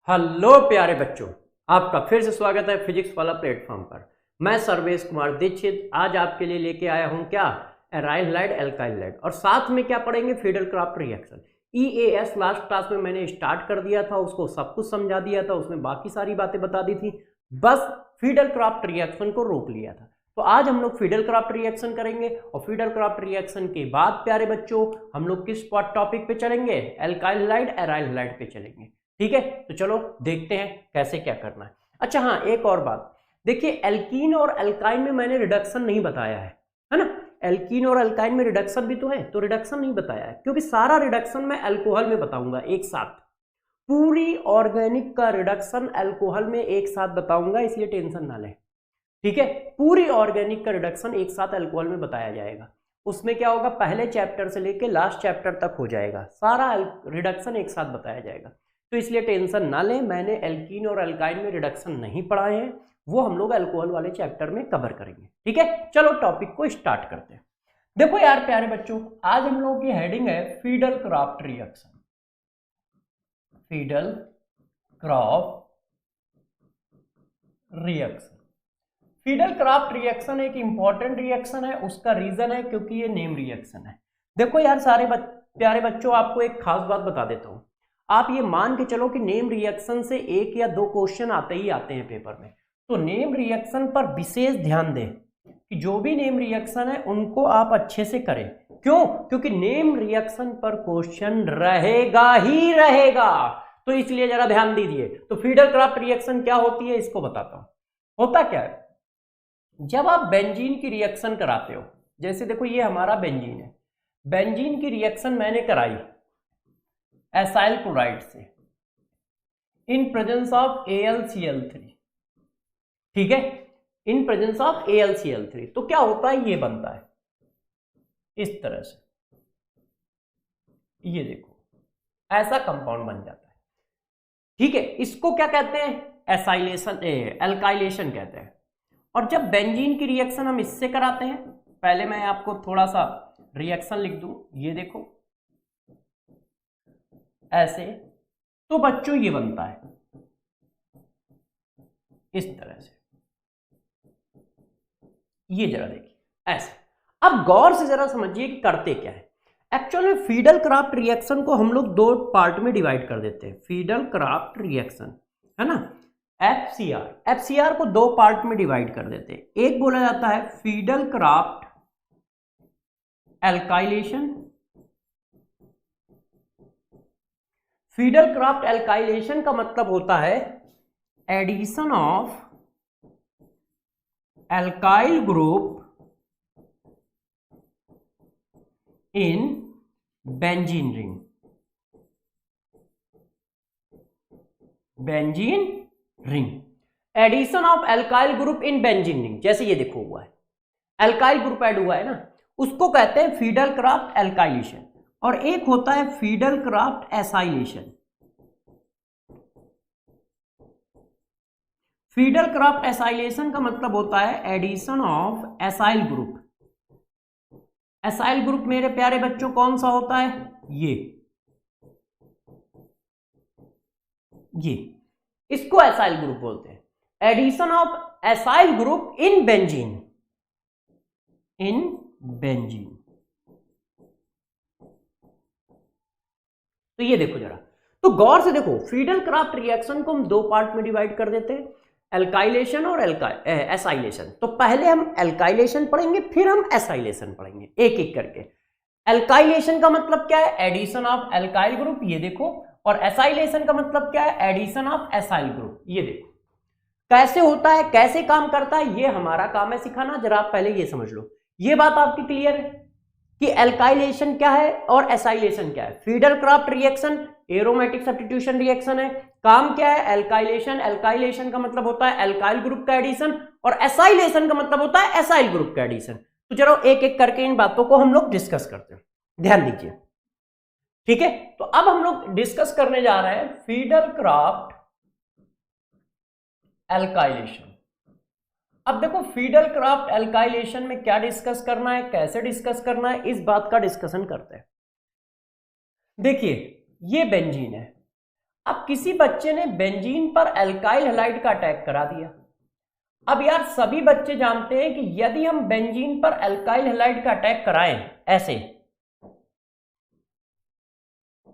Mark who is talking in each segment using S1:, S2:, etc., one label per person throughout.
S1: Hello प्यारे बच्चों, आपका फिर से स्वागत है फिजिक्स वाला प्लेटफॉर्म पर। मैं सर्वेश कुमार दीक्षित आज आपके लिए लेके आया हूं क्या, एराइल हैलाइड एल्काइल हैलाइड, और साथ में क्या पढ़ेंगे, Fidel craft reaction. EAS last class में मैंने स्टार्ट कर दिया था, उसको सब कुछ समझा दिया था, उसमें बाकी सारी बातें बता दी थी, बस फिडेल क्राफ्ट रिएक्शन को रोक लिया था। तो आज हम लोग फिडेल क्राफ्ट रिएक्शन करेंगे और फिडेल क्राफ्ट रिएक्शन के बाद प्यारे बच्चों हम लोग किस टॉपिक पे चलेंगे, एल्काइल हैलाइड एराइल हैलाइड पे चलेंगे। ठीक है, तो चलो देखते हैं कैसे क्या करना है। अच्छा हाँ, एक और बात देखिए, एल्कीन और एल्काइन में मैंने रिडक्शन नहीं बताया है ना। एल्कीन और एल्काइन में रिडक्शन भी तो है, तो रिडक्शन नहीं बताया है क्योंकि सारा रिडक्शन मैं अल्कोहल में बताऊंगा एक साथ। पूरी ऑर्गेनिक का रिडक्शन अल्कोहल में एक साथ बताऊंगा, इसलिए टेंशन ना लें। ठीक है, पूरी ऑर्गेनिक का रिडक्शन एक साथ अल्कोहल में बताया जाएगा। उसमें क्या होगा, पहले चैप्टर से लेके लास्ट चैप्टर तक हो जाएगा, सारा रिडक्शन एक साथ बताया जाएगा। तो इसलिए टेंशन ना लें, मैंने एल्कीन और एल्काइन में रिडक्शन नहीं पढ़ाए हैं, वो हम लोग अल्कोहल वाले चैप्टर में कवर करेंगे। ठीक है, चलो टॉपिक को स्टार्ट करते हैं। देखो यार प्यारे बच्चों, आज हम लोगों की हेडिंग है Friedel craft reaction. Fidel craft reaction. Fidel craft reaction एक इंपॉर्टेंट रिएक्शन है, उसका रीजन है क्योंकि ये नेम रिएक्शन है। देखो यार सारे प्यारे बच्चों, आपको एक खास बात बता देता हूं। आप ये मान के चलो कि नेम रिएक्शन से एक या दो क्वेश्चन आते ही आते हैं पेपर में, तो नेम रिएक्शन पर विशेष ध्यान दें कि जो भी नेम रिएक्शन है उनको आप अच्छे से करें। क्यों? क्योंकि नेम रिएक्शन पर क्वेश्चन रहेगा ही रहेगा, तो इसलिए जरा ध्यान दीजिए। तो फिडेल क्राफ्ट रिएक्शन क्या होती है इसको बताता हूं। होता क्या है, जब आप बेंजीन की रिएक्शन कराते हो, जैसे देखो ये हमारा बेंजीन है, बेंजीन की रिएक्शन मैंने कराई एसाइल क्लोराइड से इन प्रेजेंस ऑफ AlCl3। ठीक है, इन प्रेजेंस ऑफ AlCl3, तो क्या होता है, ये बनता है इस तरह से, ये देखो ऐसा कंपाउंड बन जाता है। ठीक है, इसको क्या कहते हैं, एसाइलेशन, एल्काइलेशन कहते हैं। और जब बेंजीन की रिएक्शन हम इससे कराते हैं, पहले मैं आपको थोड़ा सा रिएक्शन लिख दूं, ये देखो ऐसे, तो बच्चों ये बनता है इस तरह से, ये जरा देखिए ऐसे। अब गौर से जरा समझिए कि करते क्या है। एक्चुअल में फिडेल क्राफ्ट रिएक्शन को हम लोग दो पार्ट में डिवाइड कर देते हैं। फिडेल क्राफ्ट रिएक्शन है ना, FCR को दो पार्ट में डिवाइड कर देते हैं। एक बोला जाता है Friedel Crafts alkylation. Friedel Crafts alkylation का मतलब होता है addition of alkyl group in benzene ring. Benzene ring, addition of alkyl group in benzene ring. जैसे ये देखो हुआ है, एल्काइल ग्रुप ऐड हुआ है ना, उसको कहते हैं फिडेल क्राफ्ट एल्काइलेशन। और एक होता है Friedel Crafts acylation. Friedel Crafts acylation का मतलब होता है addition of acyl group. Acyl group मेरे प्यारे बच्चों कौन सा होता है, ये इसको एसाइल ग्रुप बोलते हैं। Addition of acyl group in benzene, तो ये देखो जरा, तो गौर से देखो, फिडेल क्राफ्ट रिएक्शन को हम दो पार्ट में डिवाइड कर देते हैं, एल्काइलेशन और एसाइलेशन। तो पहले हम एल्काइलेशन पढ़ेंगे, फिर हम एसाइलेशन पढ़ेंगे एक एक करके। एल्काइलेशन का मतलब क्या है, एडिशन ऑफ एल्काइल ग्रुप, ये देखो। और एसाइलेशन का मतलब क्या है, एडिशन ऑफ एसाइल ग्रुप, ये देखो। कैसे होता है, कैसे काम करता है, ये हमारा काम है सिखाना। जरा आप पहले ये समझ लो, ये बात आपकी क्लियर है कि एल्काइलेशन क्या है और एसाइलेशन क्या है। Friedel craft reaction aromatic substitution reaction है, काम क्या है, एल्काइलेशन। एल्काइलेशन का मतलब होता है एल्काइल ग्रुप का एडिशन, और एसाइलेशन का मतलब होता है एसाइल ग्रुप का एडिशन। तो चलो एक एक करके इन बातों को हम लोग डिस्कस करते हैं, ध्यान दीजिए। ठीक है, तो अब हम लोग डिस्कस करने जा रहे हैं फिडेल क्राफ्ट एल्काइलेशन। अब देखो, फिडेल क्राफ्ट एल्काइलेशन में क्या डिस्कस करना है, कैसे डिस्कस करना है, इस बात का डिस्कशन करते हैं। देखिए ये बेंजीन है, अब किसी बच्चे ने बेंजीन पर एल्काइल हैलाइड का अटैक करा दिया। अब यार सभी बच्चे जानते हैं कि यदि हम बेंजीन पर एल्काइल हैलाइड का अटैक कराएं ऐसे,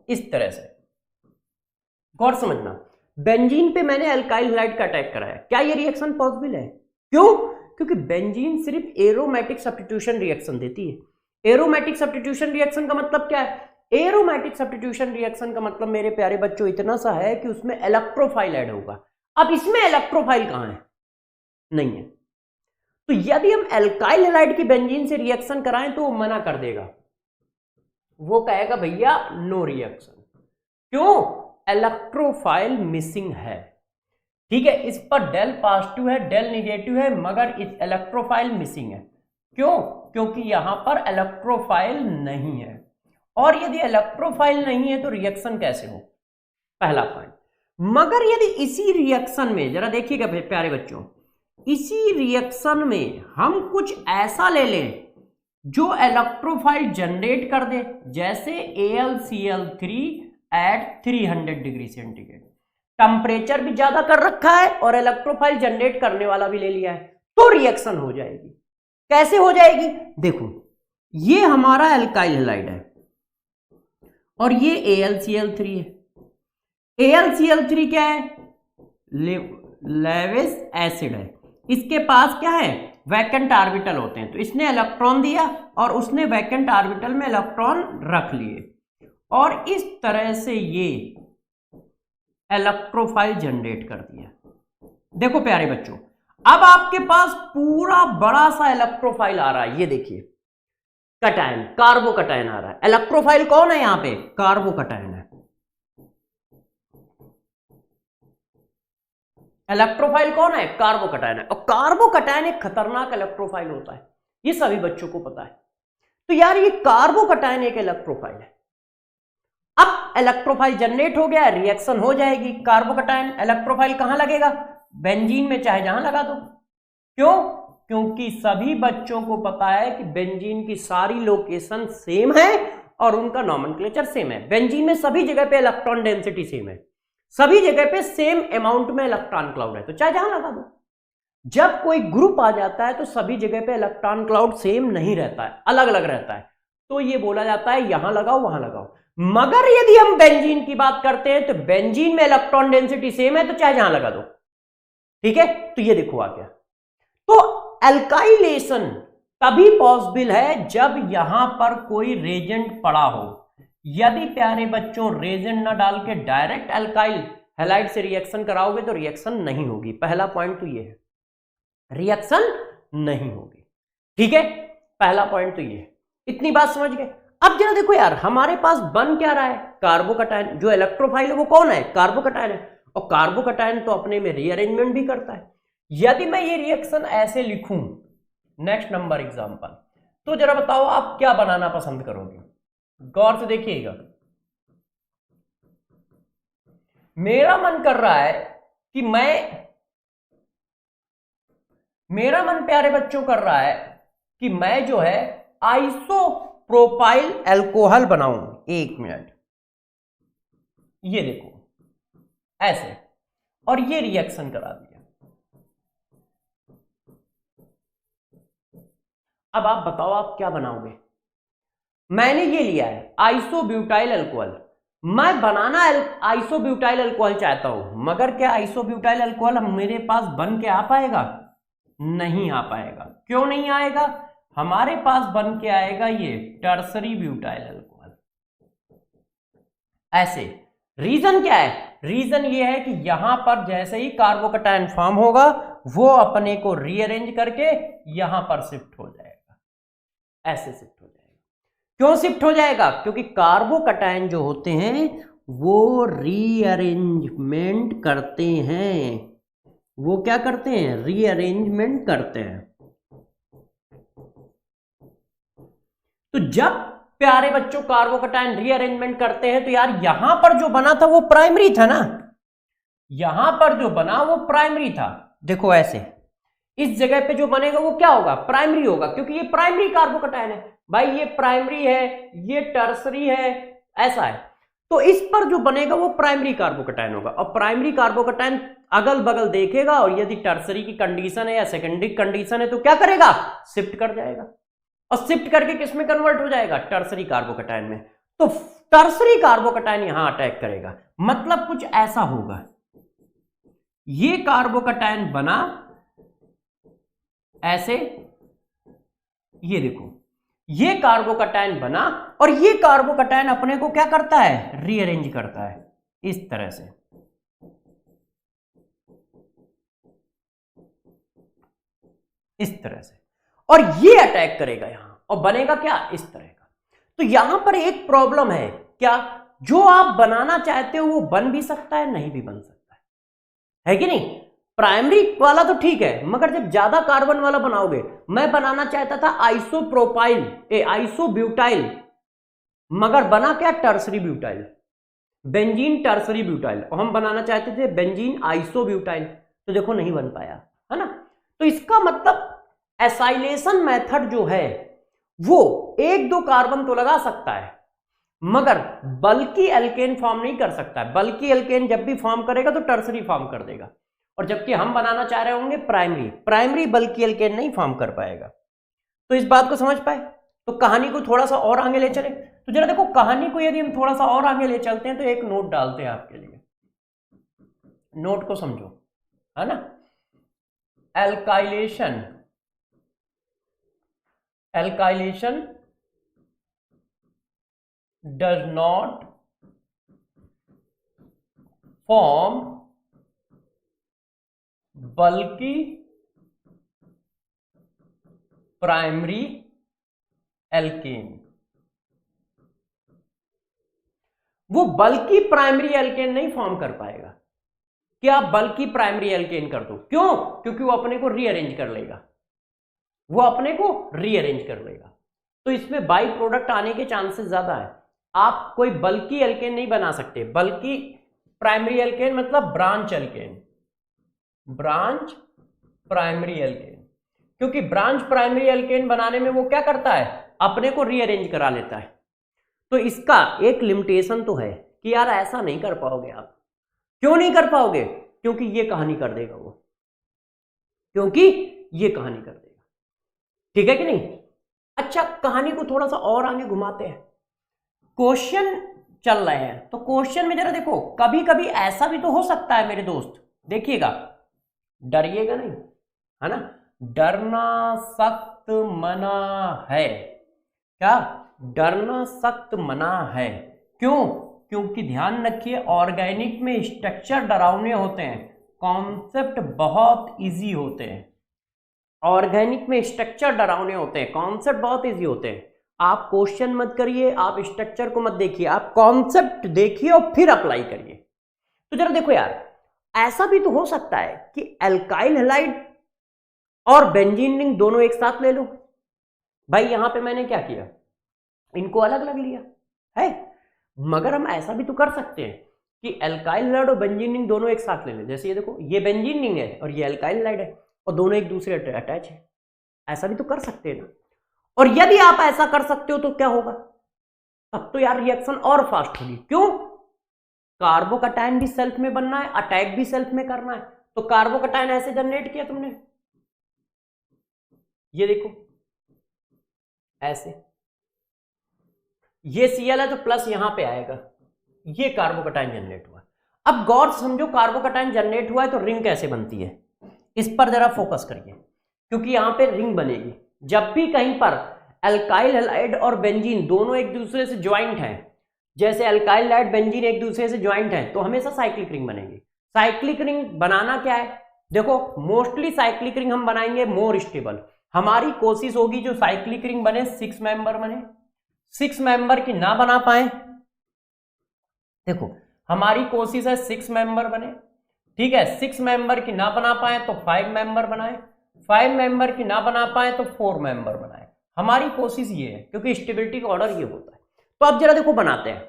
S1: इस तरह से, गौर समझना, बेंजीन पे मैंने एल्काइल हैलाइड का अटैक कराया, क्या ये रिएक्शन पॉसिबल है? क्यों? क्योंकि बेंजीन सिर्फ एरोमेटिक सब्स्टिट्यूशन रिएक्शन देती है। एरोमेटिक सब्स्टिट्यूशन रिएक्शन का मतलब क्या है? एरोमेटिक सब्स्टिट्यूशन रिएक्शन का मतलब मेरे प्यारे बच्चों इतना सा है कि उसमें इलेक्ट्रोफाइल ऐड होगा। अब इसमें इलेक्ट्रोफाइल कहां है? नहीं है। तो यदि हम एल्काइल हैलाइड की बेंजीन से रिएक्शन कराएं तो वो मना कर देगा, वो कहेगा भैया नो रिएक्शन। क्यों? इलेक्ट्रोफाइल मिसिंग है। ठीक है, इस पर डेल पॉजिटिव है, डेल निगेटिव है, मगर इस इलेक्ट्रोफाइल मिसिंग है। क्यों? क्योंकि यहां पर इलेक्ट्रोफाइल नहीं है। और यदि इलेक्ट्रोफाइल नहीं है तो रिएक्शन कैसे हो? पहला पॉइंट। मगर यदि इसी रिएक्शन में, जरा देखिएगा प्यारे बच्चों, इसी रिएक्शन में हम कुछ ऐसा ले लें जो इलेक्ट्रोफाइल जनरेट कर दे, जैसे AlCl3 eight 300 degree centigrade, temperature भी ज्यादा कर रखा है और इलेक्ट्रोफाइल जनरेट करने वाला भी ले लिया है, तो रिएक्शन हो जाएगी। कैसे हो जाएगी? देखो, ये हमारा एल्काइल हैलाइड है और ये AlCl3 है। AlCl3 क्या है? लेविस एसिड है। इसके पास क्या है? वैकेंट ऑर्बिटल होते हैं। तो इसने इलेक्ट्रॉन दिया और उसने वैकेंट ऑर्बिटल में इलेक्ट्रॉन रख लिए और इस तरह से ये इलेक्ट्रोफाइल जनरेट कर दिया। देखो प्यारे बच्चों, अब आपके पास पूरा बड़ा सा इलेक्ट्रोफाइल आ रहा है। ये देखिए, कटायन, कार्बोकटायन आ रहा है। इलेक्ट्रोफाइल कौन है यहां पे? कार्बोकटायन है। इलेक्ट्रोफाइल कौन है? कार्बोकटायन है। और कार्बोकटायन एक खतरनाक इलेक्ट्रोफाइल होता है, ये सभी बच्चों को पता है। तो यार ये कार्बोकटायन एक इलेक्ट्रोफाइल है। अब इलेक्ट्रोफाइल जनरेट हो गया, रिएक्शन हो जाएगी। कार्बोकटायन इलेक्ट्रोफाइल कहां लगेगा? बेंजीन में, चाहे जहां लगा दो। क्यों? क्योंकि सभी बच्चों को पता है कि बेंजीन की सारी लोकेशन सेम है और उनका नॉमेनक्लेचर सेम है। बेंजीन में सभी जगह पे इलेक्ट्रॉन डेंसिटी सेम है, सभी जगह पे सेम अमाउंट में इलेक्ट्रॉन क्लाउड है, तो चाहे जहां लगा दो। जब कोई ग्रुप आ जाता है तो सभी जगह पे इलेक्ट्रॉन क्लाउड सेम नहीं रहता है, अलग अलग रहता है, तो ये बोला जाता है यहां लगाओ वहां लगाओ। मगर यदि हम बेंजीन की बात करते हैं तो बेंजीन में इलेक्ट्रॉन डेंसिटी सेम है, तो चाहे जहां लगा दो। ठीक है, तो ये देखो आ गया। तो एल्काइलेशन तभी पॉसिबल है जब यहां पर कोई रेजेंट पड़ा हो। यदि प्यारे बच्चों रेजेंट ना डाल के डायरेक्ट एल्काइल हैलाइड से रिएक्शन कराओगे तो रिएक्शन नहीं होगी। पहला पॉइंट तो ये है, रिएक्शन नहीं होगी। ठीक है, पहला पॉइंट तो ये है। इतनी बात समझ गए? अब जरा देखो यार, हमारे पास बन क्या रहा है? कार्बोकटायन। जो इलेक्ट्रोफाइल है वो कौन है? कार्बोकटायन है। और कार्बोकटायन तो अपने में रीअरेंजमेंट भी करता है। यदि मैं ये रिएक्शन ऐसे लिखूं, नेक्स्ट नंबर एग्जांपल, तो जरा बताओ आप क्या बनाना पसंद करोगे? गौर से देखिएगा। मेरा मन कर रहा है कि मेरा मन प्यारे बच्चों कर रहा है कि मैं जो है आइसोप्रोपाइल अल्कोहल बनाऊं। एक मिनट, ये देखो ऐसे, और ये रिएक्शन करा दिया। अब आप बताओ आप क्या बनाओगे? मैंने ये लिया है आइसोब्यूटाइल अल्कोहल। मैं बनाना आइसोब्यूटाइल अल्कोहल चाहता हूं, मगर क्या आइसोब्यूटाइल अल्कोहल मेरे पास बन के आ पाएगा? नहीं आ पाएगा। क्यों नहीं आएगा? हमारे पास बन के आएगा ये टर्सरी ब्यूटाइल अल्कोहल। ऐसे। रीजन क्या है? रीजन ये है कि यहां पर जैसे ही कार्बोकटायन फॉर्म होगा वो अपने को रीअरेंज करके यहां पर शिफ्ट हो जाएगा, ऐसे शिफ्ट हो जाएगा। क्यों शिफ्ट हो जाएगा? क्योंकि कार्बोकटायन जो होते हैं वो रीअरेंजमेंट करते हैं। वो क्या करते हैं? रीअरेंजमेंट करते हैं। तो जब प्यारे बच्चों कार्बोकटायन रीअरेंजमेंट करते हैं तो यार यहां पर जो बना था वो प्राइमरी था ना, यहां पर जो बना वो प्राइमरी था। देखो ऐसे, इस जगह पे जो बनेगा वो क्या होगा? प्राइमरी होगा, क्योंकि ये प्राइमरी कार्बोकटायन है। भाई ये प्राइमरी है, ये टर्सरी है, ऐसा है। तो इस पर जो बनेगा वो प्राइमरी कार्बोकैटायन होगा, और प्राइमरी कार्बोकैटायन अगल बगल देखेगा, और यदि टर्सरी की कंडीशन है या सेकेंडरी कंडीशन है तो क्या करेगा, शिफ्ट कर जाएगा, और शिफ्ट करके किस में कन्वर्ट हो जाएगा, टर्सरी कार्बोकैटायन में। तो टर्सरी कार्बोकैटायन यहां अटैक करेगा, मतलब कुछ ऐसा होगा, ये कार्बोकैटायन बना ऐसे, ये देखो ये कार्बोकैटायन बना, और ये कार्बोकैटायन अपने को क्या करता है, रीअरेंज करता है इस तरह से, इस तरह से, और ये अटैक करेगा यहां, और बनेगा क्या, इस तरह का। तो यहां पर एक प्रॉब्लम है, क्या, जो आप बनाना चाहते हो वो बन भी सकता है, नहीं भी बन सकता है कि नहीं। प्राइमरी वाला तो ठीक है, मगर जब ज्यादा कार्बन वाला बनाओगे, मैं बनाना चाहता था आइसोप्रोपाइल आइसोब्यूटाइल, मगर बना क्या, tertiary butyl, benzene tertiary butyl, और हम बनाना चाहते थे बेंजीन आइसोब्यूटाइल, तो देखो नहीं बन पाया, है ना। तो इसका मतलब एसाइलेशन मेथड जो है वो एक दो कार्बन तो लगा सकता है, मगर बल्कि एल्केन फॉर्म नहीं कर सकता है। बल्कि एल्केन जब भी फॉर्म करेगा तो टर्सरी फॉर्म कर देगा, और जबकि हम बनाना चाह रहे होंगे प्राइमरी बल्कि एल्केन नहीं फॉर्म कर पाएगा। तो इस बात को समझ पाए। तो कहानी को थोड़ा सा और आगे ले चले, तो जरा देखो कहानी को यदि हम थोड़ा सा और आगे ले चलते हैं तो एक नोट डालते हैं आपके लिए, नोट को समझो, है ना। Alkylation does not form bulky primary alkane। वो बल्कि प्राइमरी एल्केन नहीं फॉर्म कर पाएगा। क्या बल्कि प्राइमरी एल्केन कर दो, क्यों, क्योंकि वो अपने को रीअरेंज कर लेगा, वो अपने को रीअरेंज कर लेगा। तो इसमें बाई प्रोडक्ट आने के चांसेस ज्यादा है। आप कोई बल्कि एल्केन नहीं बना सकते। बल्कि प्राइमरी एल्केन मतलब branch alkane, branch primary alkane, क्योंकि ब्रांच प्राइमरी एल्केन बनाने में वो क्या करता है, अपने को रीअरेंज करा लेता है। तो इसका एक लिमिटेशन तो है कि यार ऐसा नहीं कर पाओगे आप। क्यों नहीं कर पाओगे, क्योंकि ये कहानी कर देगा वो, क्योंकि ये कहानी कर देगा, ठीक है कि नहीं। अच्छा, कहानी को थोड़ा सा और आगे घुमाते हैं, क्वेश्चन चल रहे हैं, तो क्वेश्चन में जरा देखो, कभी कभी ऐसा भी तो हो सकता है मेरे दोस्त, देखिएगा, डरिएगा नहीं, है ना। डरना सख्त मना है, क्या, डरना सख्त मना है। क्यों, क्योंकि ध्यान रखिए ऑर्गेनिक में स्ट्रक्चर डरावने होते हैं, कॉन्सेप्ट बहुत इजी होते हैं। ऑर्गेनिक में स्ट्रक्चर डरावने होते हैं, कॉन्सेप्ट बहुत इजी होते हैं। आप क्वेश्चन मत करिए, आप स्ट्रक्चर को मत देखिए, आप कॉन्सेप्ट देखिए और फिर अप्लाई करिए। तो जरा देखो यार, ऐसा भी तो हो सकता है कि एल्काइल हैलाइड और बेंजीन रिंग दोनों एक साथ ले लो। भाई यहां पे मैंने क्या किया, इनको अलग अलग लिया है, मगर हम ऐसा भी तो कर सकते हैं कि एल्काइल हैलाइड और बेंजीन रिंग दोनों एक साथ ले लें। जैसे ये देखो, ये बेंजीन रिंग है और ये एल्काइल हैलाइड है, और दोनों एक दूसरे अटैच है। ऐसा भी तो कर सकते हैं ना। और यदि आप ऐसा कर सकते हो तो क्या होगा, अब तो यार रिएक्शन और फास्ट होगी। क्यों, कार्बोकैटायन भी सेल्फ में बनना है, अटैक भी सेल्फ में करना है। तो कार्बोकैटायन ऐसे जनरेट किया तुमने, ये देखो ऐसे, ये Cl है तो प्लस यहां पे आएगा, ये कार्बोकैटायन जनरेट हुआ। अब गौर समझो, कार्बोकैटायन जनरेट हुआ है तो रिंग कैसे बनती है, इस पर जरा फोकस करिए, क्योंकि यहां पे रिंग बनेगी। जब भी कहीं पर एल्काइल हैलाइड और बेंजीन दोनों एक दूसरे से ज्वाइंट हैं, जैसे एल्काइल हैलाइड बेंजीन एक दूसरे से ज्वाइंट हैं, तो हमेशा साइक्लिक रिंग बनेगी। साइक्लिक रिंग बनाना क्या है, देखो मोस्टली साइक्लिक रिंग हम बनाएंगे मोर स्टेबल। हमारी कोशिश होगी जो साइक्लिक रिंग बने 6 मेंबर बने, 6 मेंबर की ना बना पाए, देखो हमारी कोशिश है 6 मेंबर बने, ठीक है। 6 मेंबर की ना बना पाए तो 5 मेंबर बनाए, 5 मेंबर की ना बना पाए तो 4 मेंबर बनाए। हमारी कोशिश ये है, क्योंकि स्टेबिलिटी का ऑर्डर ये होता है। तो अब जरा देखो बनाते हैं,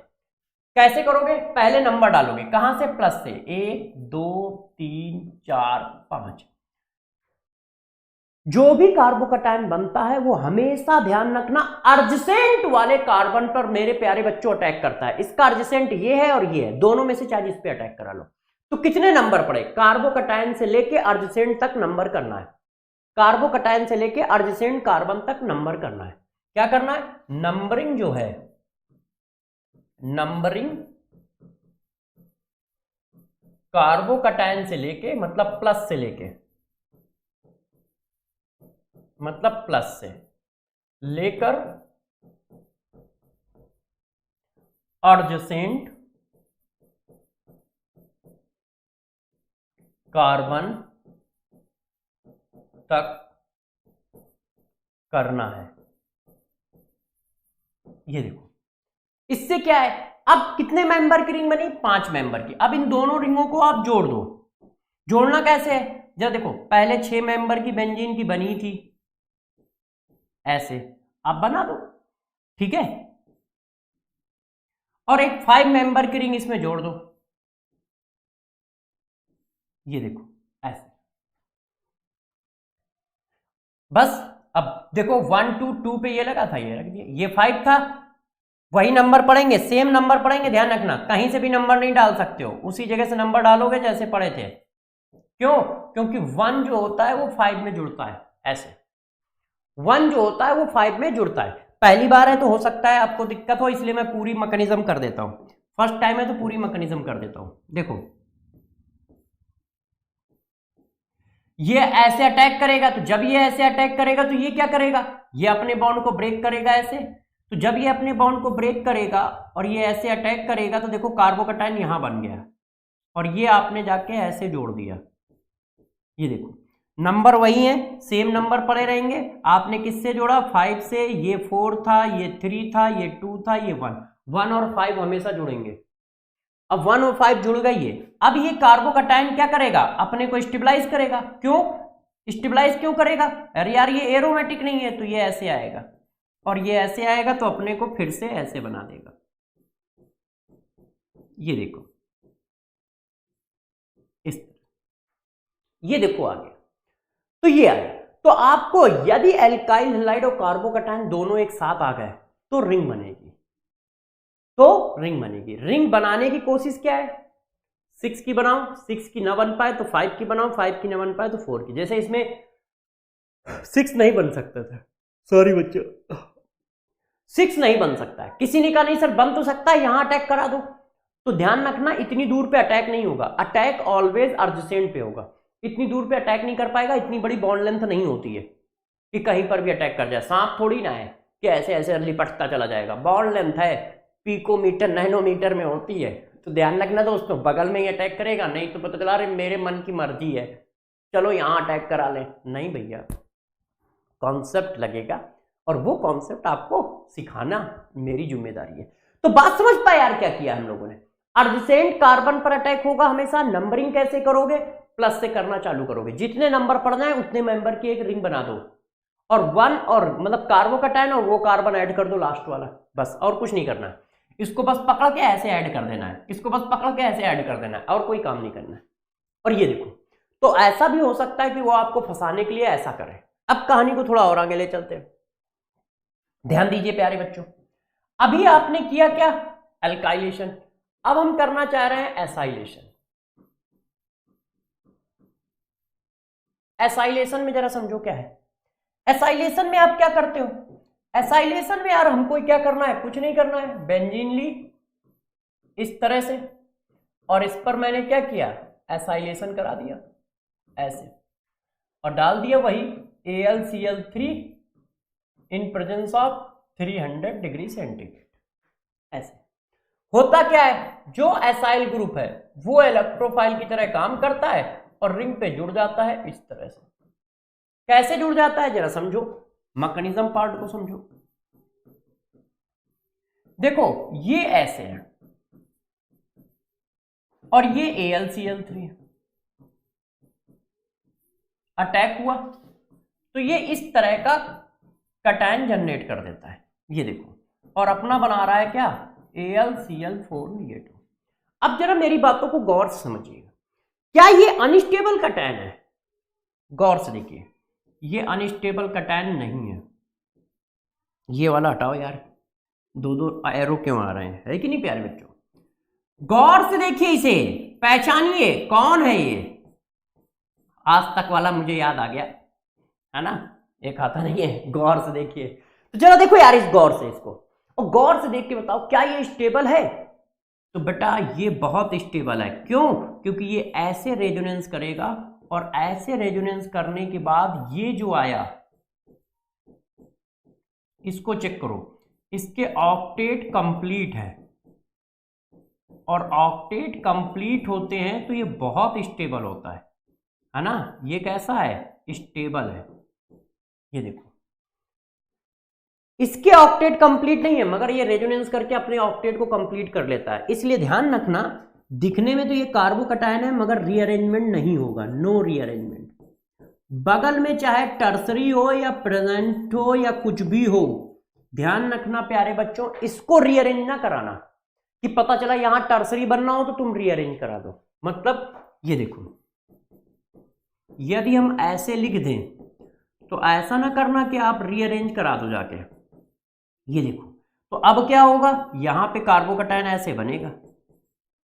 S1: कैसे करोगे, पहले नंबर डालोगे, कहां से, प्लस से, 1 2 3 4 5। जो भी कार्बोकैटायन बनता है वो हमेशा ध्यान रखना अर्जेंट वाले कार्बन पर मेरे प्यारे बच्चों अटैक करता है। इसका अर्जेंट ये है और ये है, दोनों में से चाहे इस पे अटैक करा लो। तो कितने नंबर पड़े? कार्बोकैटायन से लेके अर्जेंट तक नंबर करना है। कार्बोकैटायन से लेके अर्जेंट कार्बन तक नंबर करना है। क्या करना है? नंबरिंग जो है, नंबरिंग कार्बोकैटायन से लेके मतलब प्लस से लेके, मतलब प्लस से लेकर अर्जेंट कार्बन तक करना है। ये देखो, इससे क्या है, अब कितने मेंबर की रिंग बनी? 5 मेंबर की। अब इन दोनों रिंगों को आप जोड़ दो। जोड़ना कैसे है? जरा देखो, पहले 6 मेंबर की बेंजीन की बनी थी ऐसे, आप बना दो, ठीक है। और एक 5 मेंबर की रिंग इसमें जोड़ दो, ये देखो ऐसे। बस अब देखो 1 2 2 पे ये लगा था, ये रख दिया, ये 5 था, वही नंबर पढ़ेंगे, सेम नंबर पढ़ेंगे। ध्यान रखना कहीं से भी नंबर नहीं डाल सकते हो, उसी जगह से नंबर डालोगे जैसे पढ़े थे। क्यों? क्योंकि 1 जो होता है वो 5 में जुड़ता है, ऐसे 1 जो होता है वो 5 में जुड़ता है। पहली बार है तो हो सकता है आपको दिक्कत हो, इसलिए मैं पूरी मैकेनिज्म कर देता हूं। फर्स्ट टाइम है तो पूरी मैकेनिज्म कर देता हूं। देखो, ये ऐसे अटैक करेगा, तो जब ये ऐसे अटैक करेगा तो ये क्या करेगा? ये अपने बॉन्ड को ब्रेक करेगा ऐसे। तो जब ये अपने बॉन्ड को ब्रेक करेगा और ये ऐसे अटैक करेगा तो देखो कार्बोकैटायन यहां बन गया और ये आपने जाके ऐसे जोड़ दिया। ये देखो नंबर वही है, सेम नंबर पड़े रहेंगे। आपने किससे जोड़ा? 5 से। ये 4 था, ये 3 था, ये 2 था, ये 1। 1 और 5 हमेशा जुड़ेंगे। अब 1 और 5 जुड़ गई है। अब ये कार्बोकैटायन क्या करेगा? अपने को स्टेबलाइज करेगा। क्यों स्टेबलाइज क्यों करेगा? अरे यार ये एरोमेटिक नहीं है, तो ये ऐसे आएगा और ये ऐसे आएगा, तो अपने को फिर से ऐसे बना देगा। ये देखो इस तरह, ये देखो आ गया। तो ये आ गया। तो आपको यदि एल्काइल हैलाइड और कार्बोकैटायन दोनों एक साथ आ गए तो रिंग बनेगी। तो रिंग बनेगी। रिंग बनाने की कोशिश क्या है? 6 की बनाओ, 6 की ना बन पाए तो 5 की बनाओ, 5 की ना बन पाए तो 4 की। जैसे इसमें 6 नहीं बन सकता था, सॉरी बच्चों, 6 नहीं बन सकता है। किसी ने कहा नहीं सर बन तो सकता है, यहां अटैक करा दो। तो ध्यान रखना इतनी दूर पे अटैक नहीं होगा, अटैक ऑलवेज अर्जेंट पे होगा। इतनी दूर पे अटैक नहीं कर पाएगा, इतनी बड़ी बॉन्ड लेंथ नहीं होती है कि कहीं पर भी अटैक कर जाए। सांप थोड़ी ना है कि ऐसे ऐसे लिपटता चला जाएगा। बॉन्ड लेंथ है पिकोमीटर नैनोमीटर में होती है। तो ध्यान रखना दोस्तों, बगल में ही अटैक करेगा, नहीं तो पता चला रहे मेरे मन की मर्जी है चलो यहां अटैक करा ले। नहीं भैया, कॉन्सेप्ट लगेगा और वो कॉन्सेप्ट आपको सिखाना मेरी जिम्मेदारी है। तो बात समझ पाए यार क्या किया हम लोगों ने? अर्जेंट कार्बन पर अटैक होगा हमेशा। नंबरिंग कैसे करोगे? प्लस से करना चालू करोगे। जितने नंबर पढ़ना है उतने मेंबर की एक रिंग बना दो और 1 और मतलब कार्बोकैटायन और वो कार्बन ऐड कर दो लास्ट वाला, बस। और कुछ नहीं करना है। इसको बस पकड़ के ऐसे ऐड कर देना है, इसको बस पकड़ के ऐसे ऐड कर देना है, और कोई काम नहीं करना है। और ये देखो, तो ऐसा भी हो सकता है कि वो आपको फंसाने के लिए ऐसा करे। अब कहानी को थोड़ा और आगे ले चलते हैं। ध्यान दीजिए प्यारे बच्चों, अभी आपने किया क्या? एल्काइलेशन। अब हम करना चाह रहे हैं एसाइलेशन। एसाइलेशन में जरा समझो क्या है। एसाइलेशन में आप क्या करते हो? एसाइलेशन में यार हमको क्या करना है? कुछ नहीं करना है। बेंजीन ली इस तरह से और इस पर मैंने क्या किया? एसाइलेशन करा दिया ऐसे और डाल दिया वही AlCl3 in presence of 300 degree centigrade. ऐसे होता क्या है? जो एसाइल ग्रुप है वो इलेक्ट्रोफाइल की तरह काम करता है और रिंग पे जुड़ जाता है इस तरह से। कैसे जुड़ जाता है जरा समझो, मैकेनिज्म पार्ट को समझो। देखो ये ऐसे है और ये AlCl3 अटैक हुआ तो ये इस तरह का कैटायन जनरेट कर देता है। ये देखो, और अपना बना रहा है क्या? AlCl4 negative. अब जरा मेरी बातों को गौर से समझिएगा, क्या ये अनस्टेबल कैटायन है? गौर से देखिए, ये अनस्टेबल कटायन नहीं है। ये वाला हटाओ यार, दो दो एरो क्यों आ रहे हैं, है कि नहीं प्यारे बच्चों? गौर से देखिए, इसे पहचानिए, कौन है ये? आज तक वाला मुझे याद आ गया, है ना? एक आता नहीं है, गौर से देखिए। तो जरा देखो यार इस गौर से, इसको और गौर से देख के बताओ क्या ये स्टेबल है? तो बेटा ये बहुत स्टेबल है। क्यों? क्योंकि ये ऐसे रेजोनेंस करेगा और ऐसे रेजोनेंस करने के बाद ये जो आया, इसको चेक करो, इसके ऑक्टेट कंप्लीट है, और ऑक्टेट कंप्लीट होते हैं तो ये बहुत स्टेबल होता है ना? ये कैसा है? स्टेबल है। ये देखो, इसके ऑक्टेट कंप्लीट नहीं है मगर ये रेजोनेंस करके अपने ऑक्टेट को कंप्लीट कर लेता है। इसलिए ध्यान रखना, दिखने में तो ये कार्बोकटायन है मगर रीअरेंजमेंट नहीं होगा, नो रीअरेंजमेंट। बगल में चाहे टर्सरी हो या प्रेजेंट हो या कुछ भी हो, ध्यान रखना प्यारे बच्चों, इसको रीअरेंज ना कराना कि पता चला यहां टर्सरी बनना हो तो तुम रीअरेंज करा दो। मतलब ये देखो, यदि हम ऐसे लिख दें तो ऐसा ना करना कि आप रीअरेंज करा दो जाके। ये देखो, तो अब क्या होगा, यहां पे कार्बोकटायन ऐसे बनेगा,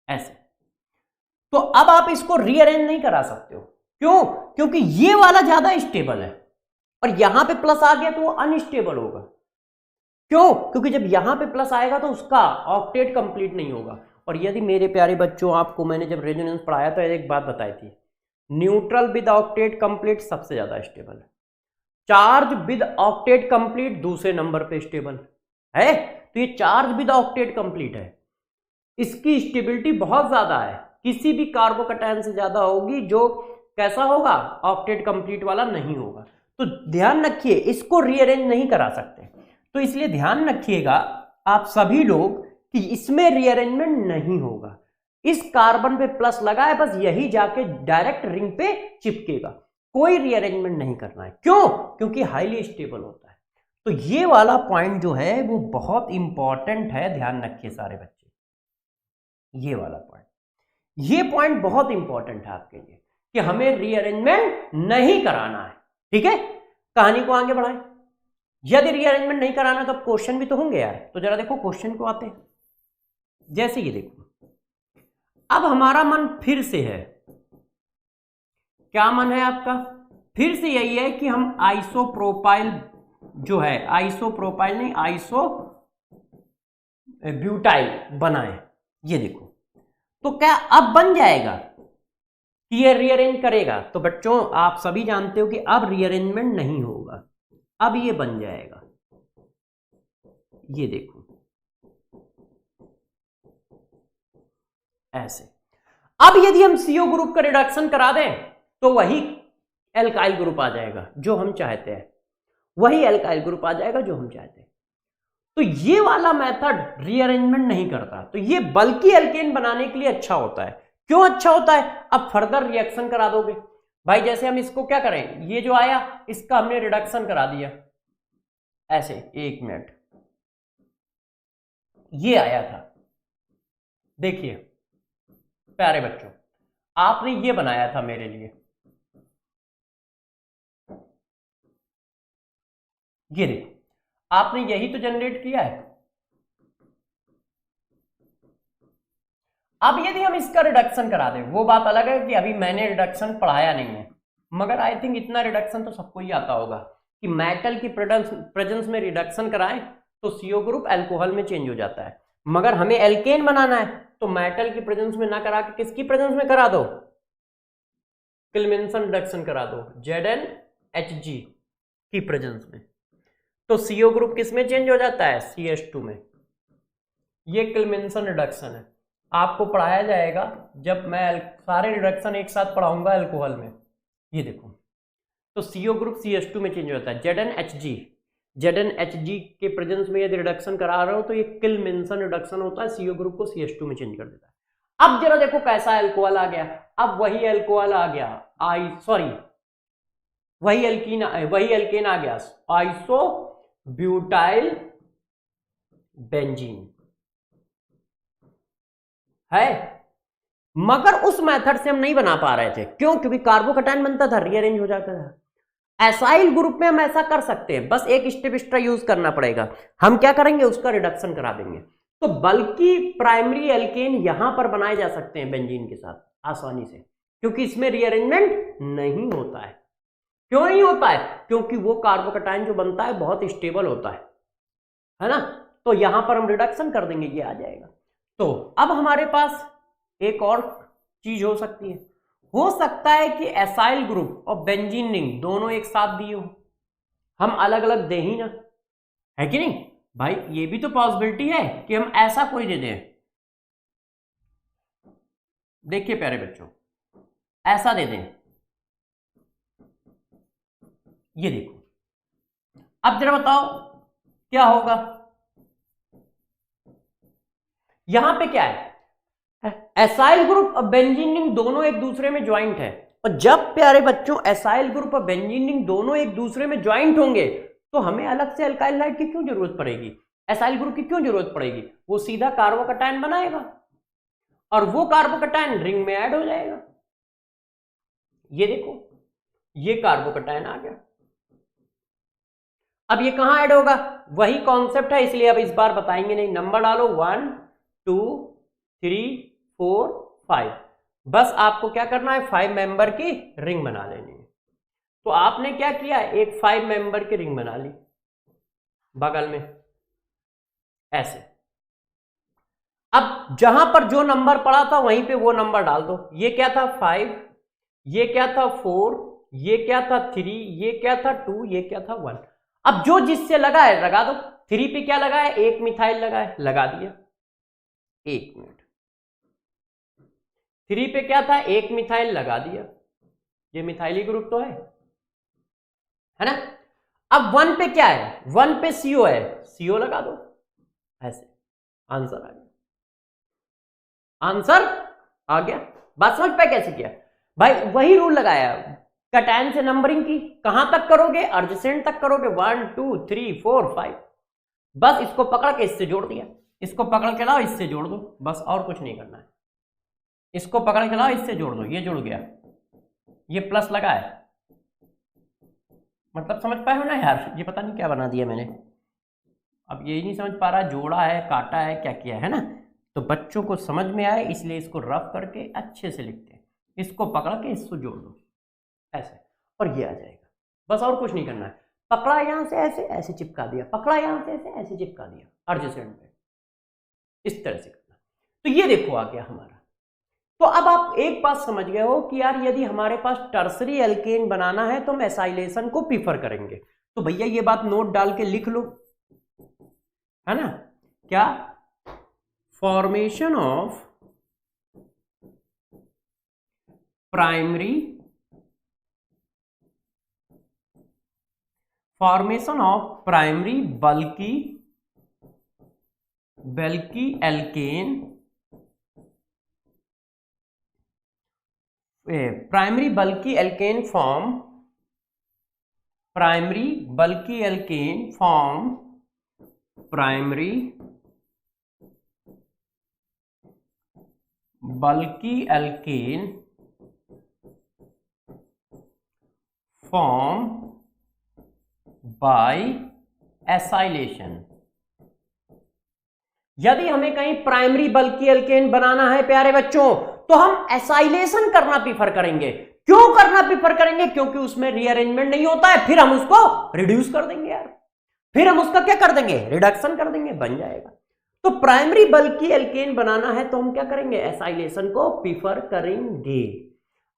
S1: ऐसे। तो अब आप इसको रीअरेंज नहीं करा सकते हो। क्यों? क्योंकि ये वाला ज्यादा स्टेबल है और यहां पे प्लस आ गया तो वो अनस्टेबल होगा। क्यों? क्योंकि जब यहां पे प्लस आएगा तो उसका ऑक्टेट कंप्लीट नहीं होगा। और यदि मेरे प्यारे बच्चों, आपको मैंने जब रेजोनेंस पढ़ाया तो एक बात बताई थी, न्यूट्रल विद ऑक्टेट कंप्लीट सबसे ज्यादा स्टेबल है, चार्ज विद ऑक्टेट कंप्लीट दूसरे नंबर पे स्टेबल है। तो ये चार्ज विद ऑक्टेट कंप्लीट है, इसकी स्टेबिलिटी बहुत ज्यादा है, किसी भी कार्बोकटायन से ज्यादा होगी, जो कैसा होगा, ऑक्टेट कंप्लीट वाला नहीं होगा। तो ध्यान रखिए, इसको रीअरेंज नहीं करा सकते। तो इसलिए ध्यान रखिएगा आप सभी लोग कि इसमें रीअरेंजमेंट नहीं होगा। इस कार्बन पे प्लस लगा है, बस यही जाके डायरेक्ट रिंग पे चिपकेगा, कोई रीअरेंजमेंट नहीं करना है। क्यों? क्योंकि हाईली स्टेबल होता है। तो ये वाला पॉइंट जो है वो बहुत इंपॉर्टेंट है, ध्यान रखिए सारे बच्चे, ये वाला पॉइंट, ये पॉइंट बहुत इंपॉर्टेंट है आपके लिए कि हमें रीअरेंजमेंट नहीं कराना है। ठीक है, कहानी को आगे बढ़ाएं। यदि रीअरेंजमेंट नहीं कराना तो क्वेश्चन भी तो होंगे यार। तो जरा देखो क्वेश्चन को आते हैं। जैसे ये देखो, अब हमारा मन फिर से है, क्या मन है आपका? फिर से यही है कि हम आइसोप्रोपाइल जो है, आइसोप्रोपाइल नहीं, आइसो ब्यूटाइल बनाए। ये देखो, तो क्या अब बन जाएगा कि ये रीअरेंज करेगा? तो बच्चों आप सभी जानते हो कि अब रीअरेंजमेंट नहीं होगा, अब ये बन जाएगा। ये देखो ऐसे। अब यदि हम CO ग्रुप का रिडक्शन करा दें तो वही एल्काइल ग्रुप आ जाएगा जो हम चाहते हैं, वही एल्काइल ग्रुप आ जाएगा जो हम चाहते हैं। तो ये वाला मेथड रीअरेंजमेंट नहीं करता, तो ये बल्कि एल्केन बनाने के लिए अच्छा होता है। क्यों अच्छा होता है? अब फर्दर रिएक्शन करा दोगे भाई, जैसे हम इसको क्या करें, ये जो आया इसका हमने रिडक्शन करा दिया ऐसे, एक मिनट, ये आया था, देखिए प्यारे बच्चों, आपने ये बनाया था मेरे लिए, ये देखो आपने यही तो जनरेट किया है। अब यदि हम इसका रिडक्शन करा दें, वो बात अलग है कि अभी मैंने रिडक्शन पढ़ाया नहीं है, मगर आई थिंक इतना रिडक्शन तो सबको ही आता होगा कि मेटल की प्रेजेंस में रिडक्शन कराएं तो CO ग्रुप अल्कोहल में चेंज हो जाता है। मगर हमें एल्केन बनाना है तो मेटल की प्रेजेंस में ना करा के किसकी प्रेजेंस में करा दो, क्लेमेंसन रिडक्शन करा दो, ZnHg की प्रेजेंस में। तो CO ग्रुप किस में चेंज हो जाता है, CH2 में। ये क्लेमेंसन रिडक्शन है, आपको पढ़ाया जाएगा जब मैं सारे रिडक्शन एक साथ पढ़ाऊंगा अल्कोहल में। ये देखो, तो CO ग्रुप CH2 में चेंज होता है, ZnHg के प्रेजेंस में यदि रिडक्शन करा रहे हो तो ये क्लेमेंसन रिडक्शन होता है, CO ग्रुप को CH2 में चेंज कर देता है। अब जरा देखो कैसा अल्कोहल आ गया, अब वही अल्कोहल आ गया, वही एल्केन आ गया, आइसो ब्यूटाइल बेंजीन है। मगर उस मेथड से हम नहीं बना पा रहे थे। क्यों? क्योंकि कार्बोकटायन बनता था, रीअरेंज हो जाता था। एसाइल ग्रुप में हम ऐसा कर सकते हैं, बस एक स्टेप एक्स्ट्रा यूज करना पड़ेगा। हम क्या करेंगे, उसका रिडक्शन करा देंगे। तो बल्कि प्राइमरी एल्केन यहां पर बनाए जा सकते हैं बेंजीन के साथ आसानी से, क्योंकि इसमें रीअरेंजमेंट नहीं होता है। क्यों नहीं होता है? क्योंकि वो कार्बोकैटायन जो बनता है बहुत स्टेबल होता है ना। तो यहां पर हम रिडक्शन कर देंगे, ये आ जाएगा। तो अब हमारे पास एक और चीज हो सकती है, हो सकता है कि एसाइल ग्रुप और बेंजीन रिंग दोनों एक साथ दिए हो, हम अलग अलग दे ही ना, है कि नहीं भाई? ये भी तो पॉसिबिलिटी है कि हम ऐसा कोई दे दें। देखिए प्यारे बच्चों, ऐसा दे दें, ये देखो। अब जरा बताओ क्या होगा? यहां पे क्या है, एसाइल ग्रुप और बेंजीन रिंग दोनों एक दूसरे में ज्वाइंट है। और जब प्यारे बच्चों एसाइल ग्रुप और बेंजीन रिंग दोनों एक दूसरे में ज्वाइंट होंगे तो हमें अलग से अल्काइल हाइड्राइड की क्यों जरूरत पड़ेगी, एसाइल ग्रुप की क्यों जरूरत पड़ेगी? वो सीधा कार्बोकैटायन बनाएगा और वो कार्बोकैटायन रिंग में ऐड हो जाएगा। ये देखो, ये कार्बोकैटायन आ गया। अब ये कहां ऐड होगा? वही कॉन्सेप्ट है, इसलिए अब इस बार बताएंगे नहीं। नंबर डालो 1 2 3 4 5। बस आपको क्या करना है, 5 मेंबर की रिंग बना लेनी है। तो आपने क्या किया, एक 5 मेंबर की रिंग बना ली बगल में ऐसे। अब जहां पर जो नंबर पड़ा था वहीं पे वो नंबर डाल दो। ये क्या था 5, ये क्या था 4, ये क्या था 3, ये क्या था 2, ये क्या था 1। अब जो जिससे लगा है लगा दो। 3 पे क्या लगा है, एक मिथाइल लगा है, लगा दिया। एक मिनट, 3 पे क्या था, एक मिथाइल, लगा दिया। ये मिथाइली ग्रुप तो है ना। अब 1 पे क्या है, 1 पे सीओ है, सीओ लगा दो ऐसे। आंसर आ गया, आंसर आ गया। बात समझ पाए कैसे किया भाई? वही रूल लगाया, कैटायन से नंबरिंग की। कहां तक करोगे, अर्जेसेंट तक करोगे, 1 2 3 4 5। बस इसको पकड़ के इससे जोड़ दिया, इसको पकड़ के लाओ इससे जोड़ दो, बस और कुछ नहीं करना है। इसको पकड़ के लाओ इससे जोड़ दो, ये जुड़ गया, ये प्लस लगा है। मतलब समझ पाए हो ना यार? ये पता नहीं क्या बना दिया मैंने, अब यही नहीं समझ पा रहा, जोड़ा है, काटा है, क्या किया है ना। तो बच्चों को समझ में आए इसलिए इसको रफ करके अच्छे से लिखते हैं। इसको पकड़ के इसको जोड़ दो ऐसे, और ये आ जाएगा। बस और कुछ नहीं करना है। पकड़ा यहां से ऐसे, ऐसे चिपका दिया, पकड़ा यहां से ऐसे, ऐसे चिपका दिया अर्जेसेंट पे, इस तरह से करना। तो ये देखो आ गया हमारा। तो अब आप एक बात समझ गए हो कि यार यदि हमारे पास टर्सरी एल्केन बनाना है तो हम एसाइलेशन को प्रीफर करेंगे। तो भैया ये बात नोट डाल के लिख लो, है ना। क्या? Formation of primary, formation of primary बल्कि एल्केन, प्राइमरी बल्कि एल्केन फॉर्म, प्राइमरी बल्कि एल्केन फॉर्म प्राइमरी बल्कि एल्केन फॉर्म बाय एसाइलेशन। यदि हमें कहीं प्राइमरी बल्कि एल्केन बनाना है प्यारे बच्चों तो हम एसाइलेशन करना प्रीफर करेंगे। क्यों करना प्रीफर करेंगे? क्योंकि उसमें रीअरेंजमेंट नहीं होता है, फिर हम उसको रिड्यूस कर देंगे यार, फिर हम उसका क्या कर देंगे, रिडक्शन कर देंगे, बन जाएगा। तो प्राइमरी बल्कि एल्केन बनाना है तो हम क्या करेंगे, एसाइलेशन को प्रीफर करेंगे।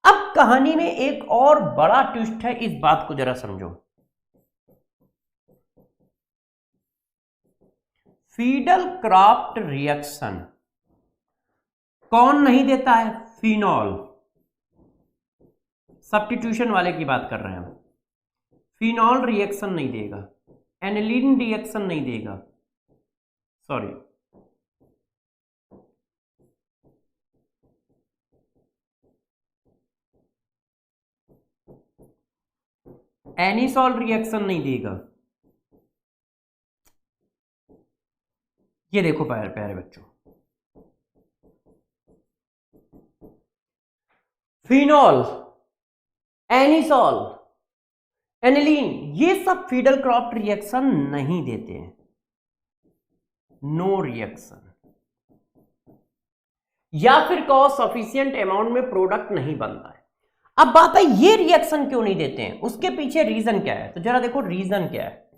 S1: अब कहानी में एक और बड़ा ट्विस्ट है, इस बात को जरा समझो। फीडल क्राफ्ट रिएक्शन कौन नहीं देता है? फिनॉल। सब्स्टिट्यूशन वाले की बात कर रहे हैं हम। फिनॉल रिएक्शन नहीं देगा, एनिलीन रिएक्शन नहीं देगा, सॉरी, एनिसॉल रिएक्शन नहीं देगा। ये देखो प्यारे प्यारे बच्चों, फिनॉल, एनिसॉल, एनिलीन, ये सब फीडल क्रॉफ्ट रिएक्शन नहीं देते हैं, नो रिएक्शन, या फिर कहो सफिशिएंट अमाउंट में प्रोडक्ट नहीं बनता है। अब बात है ये रिएक्शन क्यों नहीं देते हैं, उसके पीछे रीजन क्या है, तो जरा देखो रीजन क्या है,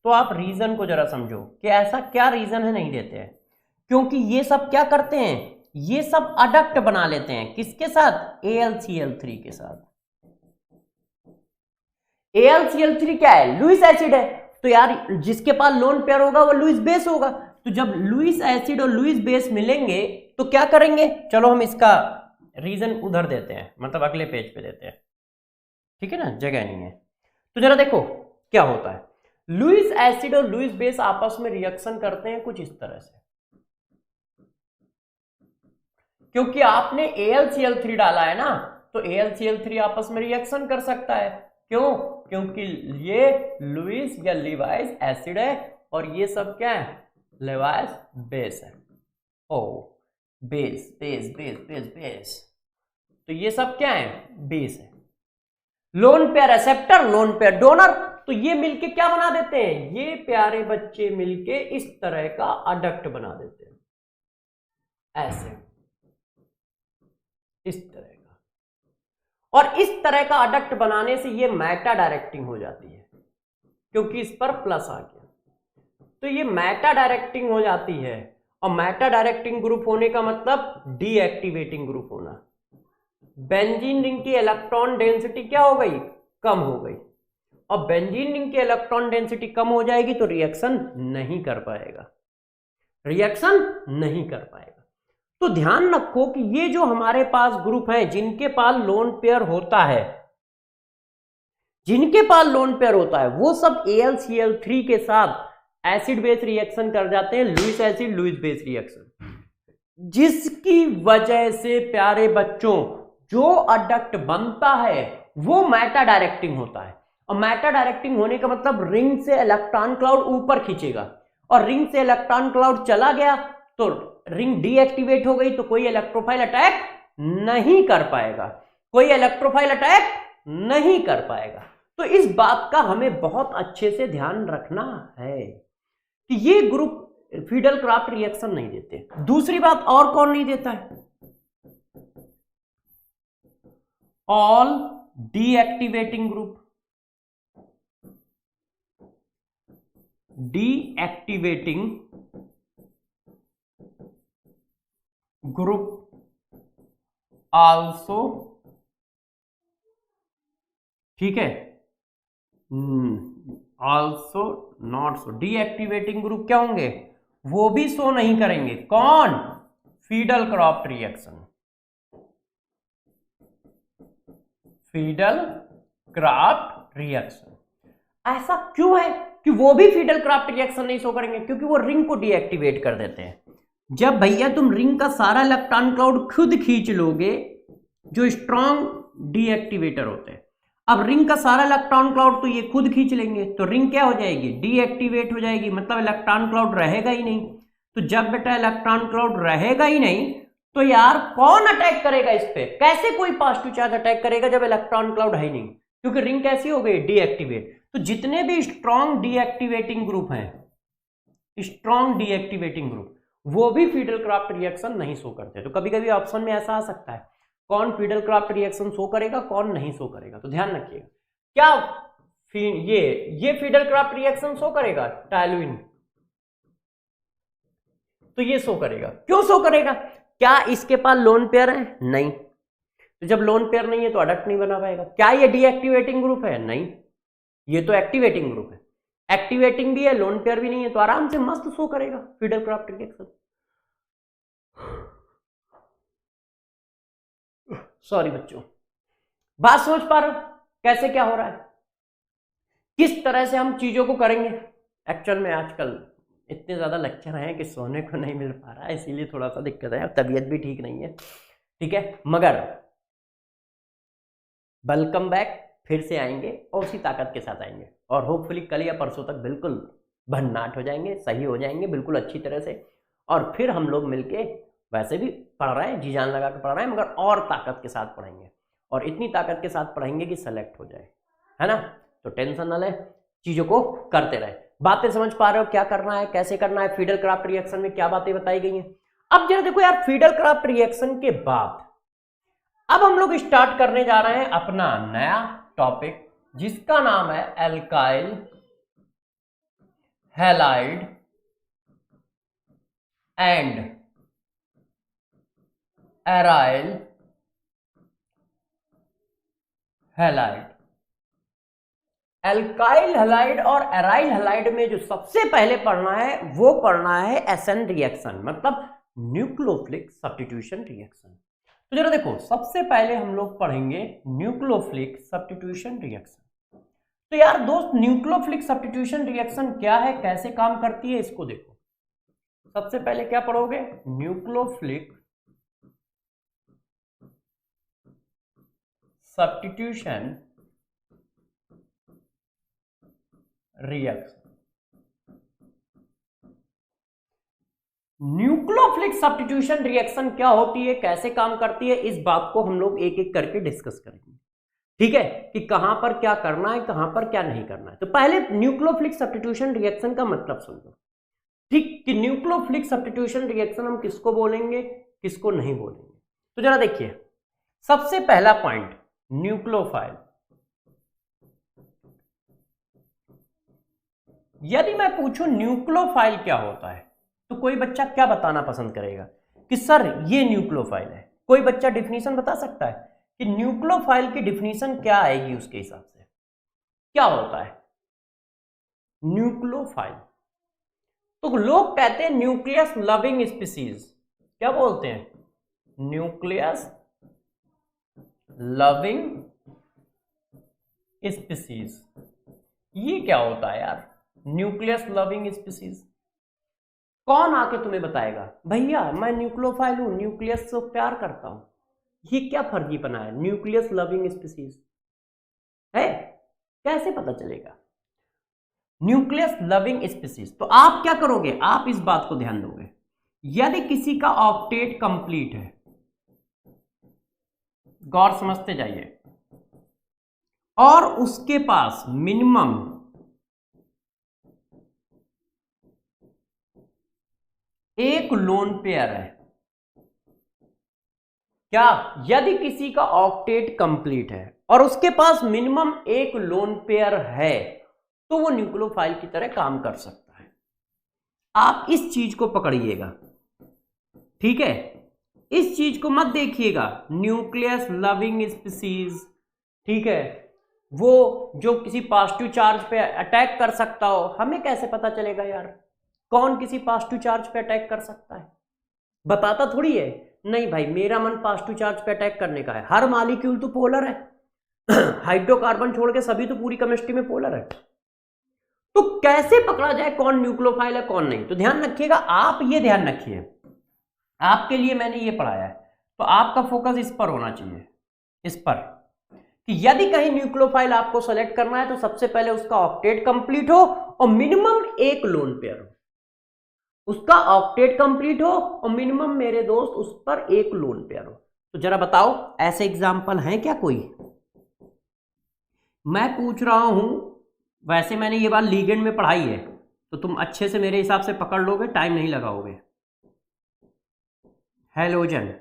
S1: तो आप रीजन को जरा समझो कि ऐसा क्या रीजन है नहीं देते हैं। क्योंकि ये सब क्या करते हैं, ये सब अडक्ट बना लेते हैं, किसके साथ, AlCl3 के साथ। AlCl3 क्या है, लुईस एसिड है, तो यार जिसके पास लोन पेयर होगा वो लुईस बेस होगा, तो जब लुईस एसिड और लुईस बेस मिलेंगे तो क्या करेंगे, चलो हम इसका रीजन उधर देते हैं, मतलब अगले पेज पे देते हैं, ठीक है ना, जगह नहीं है। तो जरा देखो क्या होता है, लुईस एसिड और लुईस बेस आपस में रिएक्शन करते हैं कुछ इस तरह से, क्योंकि आपने AlCl3 डाला है ना, तो AlCl3 आपस में रिएक्शन कर सकता है, क्यों, क्योंकि ये लुईस या लीवाइस एसिड है और ये सब क्या है, लेवाइस बेस है। ओ base base base base base, तो ये सब क्या है, बेस है। Lone pair acceptor, lone pair donor, तो ये मिलके क्या बना देते हैं, ये प्यारे बच्चे मिलके इस तरह का अडक्ट बना देते हैं, ऐसे इस तरह का, और इस तरह का अडक्ट बनाने से ये मेटा डायरेक्टिंग हो जाती है, क्योंकि इस पर प्लस आ गया, तो ये मेटा डायरेक्टिंग हो जाती है, और मेटा डायरेक्टिंग ग्रुप होने का मतलब डीएक्टिवेटिंग ग्रुप होना। बेंजीन रिंग की इलेक्ट्रॉन डेंसिटी क्या हो गई, कम हो गई, और बेंजीन रिंग की इलेक्ट्रॉन डेंसिटी कम हो जाएगी तो रिएक्शन नहीं कर पाएगा, रिएक्शन नहीं कर पाएगा। तो ध्यान रखो कि ये जो हमारे पास ग्रुप हैं जिनके पास लोन पेयर होता है, जिनके पास लोन पेयर होता है वो सब AlCl3 के साथ एसिड बेस रिएक्शन कर जाते हैं, Lewis acid Lewis base reaction, जिसकी वजह से प्यारे बच्चों जो अडक्ट बनता है वो मेटा डायरेक्टिंग होता है, और मेटा डायरेक्टिंग होने का मतलब रिंग से इलेक्ट्रॉन क्लाउड ऊपर खींचेगा, और रिंग से इलेक्ट्रॉन क्लाउड चला गया तो रिंग डीएक्टिवेट हो गई, तो कोई इलेक्ट्रोफाइल अटैक नहीं कर पाएगा, कोई इलेक्ट्रोफाइल अटैक नहीं कर पाएगा। तो इस बात का हमें बहुत अच्छे से ध्यान रखना है कि ये ग्रुप फीडल क्राफ्ट रिएक्शन नहीं देते। दूसरी बात और कौन नहीं देता है, all deactivating group, deactivating group also, ठीक है, also not so, deactivating group क्या होंगे, वो भी शो नहीं करेंगे, कौन, फीडल क्रॉफ्ट रिएक्शन, फीडल क्राफ्ट रिएक्शन। ऐसा क्यों है कि वो भी फीडल क्राफ्ट रिएक्शन नहीं शो करेंगे, क्योंकि वो रिंग को डीएक्टिवेट कर देते हैं। जब भैया तुम रिंग का सारा इलेक्ट्रॉन क्लाउड खुद खींच लोगे, जो स्ट्रॉन्ग डीएक्टिवेटर होते हैं, अब रिंग का सारा इलेक्ट्रॉन क्लाउड तो ये खुद खींच लेंगे, तो रिंग क्या हो जाएगी, डीएक्टिवेट हो जाएगी, मतलब इलेक्ट्रॉन क्लाउड रहेगा ही नहीं। तो जब बेटा इलेक्ट्रॉन क्लाउड रहेगा ही नहीं तो यार कौन अटैक करेगा इस पे, कैसे कोई पॉजिटिव चार्ज अटैक करेगा जब इलेक्ट्रॉन क्लाउड है ही नहीं, क्योंकि रिंग कैसी हो गई, डीएक्टिवेट। तो जितने भी स्ट्रॉन्ग डीएक्टिवेटिंग ग्रुप हैं, स्ट्रॉन्ग डीएक्टिवेटिंग ग्रुप, वो भी फीडल क्राफ्ट रिएक्शन नहीं शो करते। तो कभी कभी ऑप्शन में ऐसा आ सकता है कौन फीडल क्राफ्ट रिएक्शन शो करेगा कौन नहीं शो करेगा, तो ध्यान रखिएगा। क्या ये फीडल क्राफ्ट रिएक्शन शो करेगा, टायलुइन, तो ये शो करेगा। क्यों शो करेगा, क्या इसके पास लोन पेयर है, नहीं, तो जब लोन पेयर नहीं है तो अडक्ट नहीं बना पाएगा। क्या ये डीएक्टिवेटिंग ग्रुप है, नहीं, ये तो एक्टिवेटिंग ग्रुप है, एक्टिवेटिंग भी है, लोन पेयर भी नहीं है, तो आराम से मस्त शो करेगा फीडल क्राफ्ट रिएक्शन। सॉरी बच्चों, बात समझ पा रहे हो कैसे क्या हो रहा है, किस तरह से हम चीजों को करेंगे। एक्चुअल में आजकल इतने ज्यादा लेक्चर हैं कि सोने को नहीं मिल पा रहा है, इसीलिए थोड़ा सा दिक्कत है, तबीयत भी ठीक नहीं है, ठीक है, मगर वेलकम बैक, फिर से आएंगे और उसी ताकत के साथ आएंगे, और होपफुली कल या परसों तक बिल्कुल भन्नाट हो जाएंगे, सही हो जाएंगे बिल्कुल अच्छी तरह से, और फिर हम लोग मिलके वैसे भी पढ़ रहे हैं, जी जान लगा के पढ़ रहे हैं, मगर और ताकत के साथ पढ़ेंगे, और इतनी ताकत के साथ पढ़ेंगे कि सेलेक्ट हो जाए, है ना। तो टेंशन ना ले, चीजों को करते रहे। बातें समझ पा रहे हो क्या करना है, कैसे करना है, फीडल क्राफ्ट रिएक्शन में क्या बातें बताई गई हैं। अब जरा देखो यार, फीडल क्राफ्ट रिएक्शन के बाद अब हम लोग स्टार्ट करने जा रहे हैं अपना नया टॉपिक, जिसका नाम है alkyl halide and aryl halide. Alkyl halide और एराइल हैलाइड में जो सबसे पहले पढ़ना है वो पढ़ना है एसएन रिएक्शन, मतलब न्यूक्लियोफिलिक सब्स्टिट्यूशन रिएक्शन। तो जरा देखो, सबसे पहले हम लोग पढ़ेंगे न्यूक्लियोफिलिक सब्स्टिट्यूशन रिएक्शन। तो यार दोस्त, न्यूक्लियोफिलिक सब्स्टिट्यूशन रिएक्शन क्या है, कैसे काम करती है, इसको देखो। सबसे पहले क्या पढ़ोगे, nucleophilic substitution reaction. Nucleophilic substitution reaction क्या होती है, कैसे काम करती है, इस बात को हम लोग एक एक करके डिस्कस करेंगे, ठीक है, कि कहां पर क्या करना है, कहां पर क्या नहीं करना है। तो पहले न्यूक्लियोफिलिक सब्स्टिट्यूशन रिएक्शन का मतलब समझो, ठीक, कि न्यूक्लियोफिलिक सब्स्टिट्यूशन रिएक्शन हम किसको बोलेंगे, किसको नहीं बोलेंगे। तो जरा देखिए, सबसे पहला पॉइंट, न्यूक्लियोफाइल। यदि मैं पूछूं न्यूक्लियोफाइल क्या होता है, तो कोई बच्चा क्या बताना पसंद करेगा कि सर ये न्यूक्लियोफाइल है। कोई बच्चा डिफिनीशन बता सकता है कि न्यूक्लियोफाइल की डिफिनीशन क्या आएगी, उसके हिसाब से क्या होता है न्यूक्लियोफाइल। तो लोग कहते हैं न्यूक्लियस लविंग स्पीसीज। क्या बोलते हैं, न्यूक्लियस लविंग स्पीसीज। ये क्या होता है यार, न्यूक्लियस लविंग स्पीसीज? कौन आके तुम्हें बताएगा भैया मैं न्यूक्लियोफाइल हूं, न्यूक्लियस से प्यार करता हूं? ये क्या फर्जीपना है, न्यूक्लियस लविंग स्पीसीज है, कैसे पता चलेगा न्यूक्लियस लविंग स्पीसीज? तो आप क्या करोगे, आप इस बात को ध्यान दोगे, यदि किसी का ऑक्टेट कंप्लीट है, गौर समझते जाइए, और उसके पास मिनिमम एक लोन पेयर है, क्या, यदि किसी का ऑक्टेट कंप्लीट है और उसके पास मिनिमम एक लोन पेयर है, तो वो न्यूक्लियोफाइल की तरह काम कर सकता है। आप इस चीज को पकड़िएगा, ठीक है, इस चीज को मत देखिएगा, न्यूक्लियस लविंग स्पीसीज, ठीक है, वो जो किसी पॉजिटिव चार्ज पे अटैक कर सकता हो। हमें कैसे पता चलेगा यार कौन किसी पॉजिटिव चार्ज पे अटैक कर सकता है, बताता थोड़ी है, नहीं भाई मेरा मन पॉजिटिव चार्ज पे अटैक करने का है। हर मॉलिक्यूल तो पोलर है हाइड्रोकार्बन छोड़ के सभी तो पूरी केमिस्ट्री में पोलर है। तो कैसे पकड़ा जाए कौन न्यूक्लियोफाइल है कौन नहीं? तो ध्यान रखिएगा, आप ये ध्यान रखिए, आपके लिए मैंने ये पढ़ाया है, तो आपका फोकस इस पर होना चाहिए, इस पर, कि यदि कहीं न्यूक्लियोफाइल आपको सेलेक्ट करना है तो सबसे पहले उसका ऑक्टेट कंप्लीट हो और मिनिमम एक लोन पेयर हो, उसका ऑक्टेट कंप्लीट हो और मिनिमम मेरे दोस्त उस पर एक लोन पेयर हो। तो जरा बताओ ऐसे एग्जांपल हैं क्या कोई? मैं पूछ रहा हूं, वैसे मैंने ये बात लीगेंड में पढ़ाई है तो तुम अच्छे से मेरे हिसाब से पकड़ लोगे, टाइम नहीं लगाओगे। हैलोजन,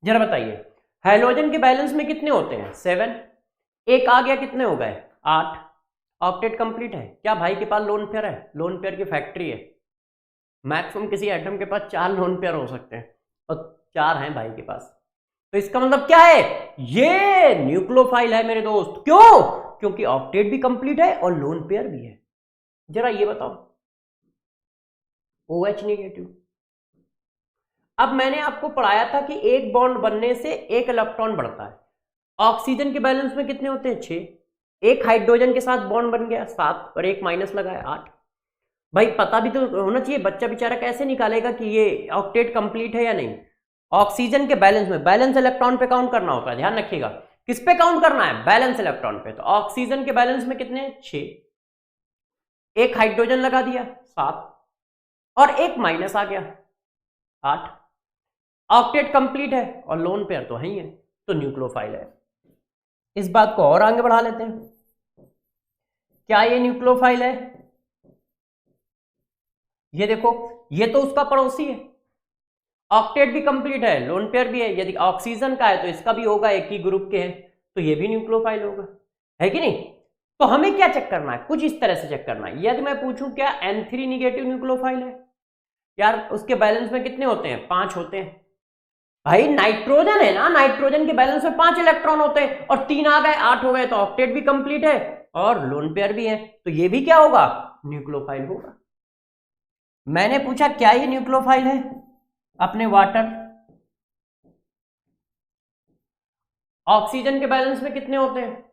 S1: जरा बताइए हैलोजन के बैलेंस में कितने होते हैं? 7, एक आ गया कितने हो गए? 8, ऑक्टेट कंप्लीट है। क्या भाई के पास लोन पेयर है? लोन पेयर की फैक्ट्री है, मैक्सिमम किसी एटम के पास 4 लोन पेयर हो सकते हैं और 4 हैं भाई के पास। तो इसका मतलब क्या है, ये न्यूक्लियोफाइल है मेरे दोस्त। क्यों? क्योंकि ऑक्टेट भी कंप्लीट है और लोन पेयर भी है। जरा ये बताओ, OH नेगेटिव। अब मैंने आपको पढ़ाया था कि एक बॉन्ड बनने से एक इलेक्ट्रॉन बढ़ता है। ऑक्सीजन के बैलेंस में कितने होते हैं? 6। एक हाइड्रोजन के साथ बॉन्ड बन गया 7 और एक माइनस लगाया 8। भाई पता भी तो होना चाहिए, बच्चा बेचारा कैसे निकालेगा कि ये ऑक्टेट कंप्लीट है या नहीं? ऑक्सीजन के बैलेंस में बैलेंस इलेक्ट्रॉन पे काउंट करना होता है, ध्यान रखिएगा। किस पे काउंट करना है? बैलेंस इलेक्ट्रॉन पे। तो ऑक्सीजन के बैलेंस में कितने? 6। एक हाइड्रोजन लगा दिया 7 और एक माइनस आ गया 8। ऑक्टेट कंप्लीट है और लोन पेयर तो है ही है, तो न्यूक्लियोफाइल है। इस बात को और आगे बढ़ा लेते हैं। क्या ये न्यूक्लियोफाइल है? ये देखो, ये तो उसका पड़ोसी है। ऑक्टेट भी कंप्लीट है, लोन पेयर भी है। यदि ऑक्सीजन का है तो इसका भी होगा, एक ही ग्रुप के हैं, तो ये भी न्यूक्लियोफाइल होगा, है कि नहीं? तो हमें क्या चेक करना है? कुछ इस तरह से चेक करना है। यदि मैं पूछूं क्या N3 निगेटिव न्यूक्लियोफाइल है? यार उसके बैलेंस में कितने होते हैं? 5 होते हैं। भाई नाइट्रोजन है ना, नाइट्रोजन के बैलेंस में 5 इलेक्ट्रॉन होते हैं, और 3 आ गए, 8 हो गए, तो ऑक्टेट भी कंप्लीट है और लोन पेयर भी है, तो ये भी क्या होगा? न्यूक्लियोफाइल होगा। मैंने पूछा क्या ये न्यूक्लियोफाइल है? अपने वाटर, ऑक्सीजन के बैलेंस में कितने होते हैं?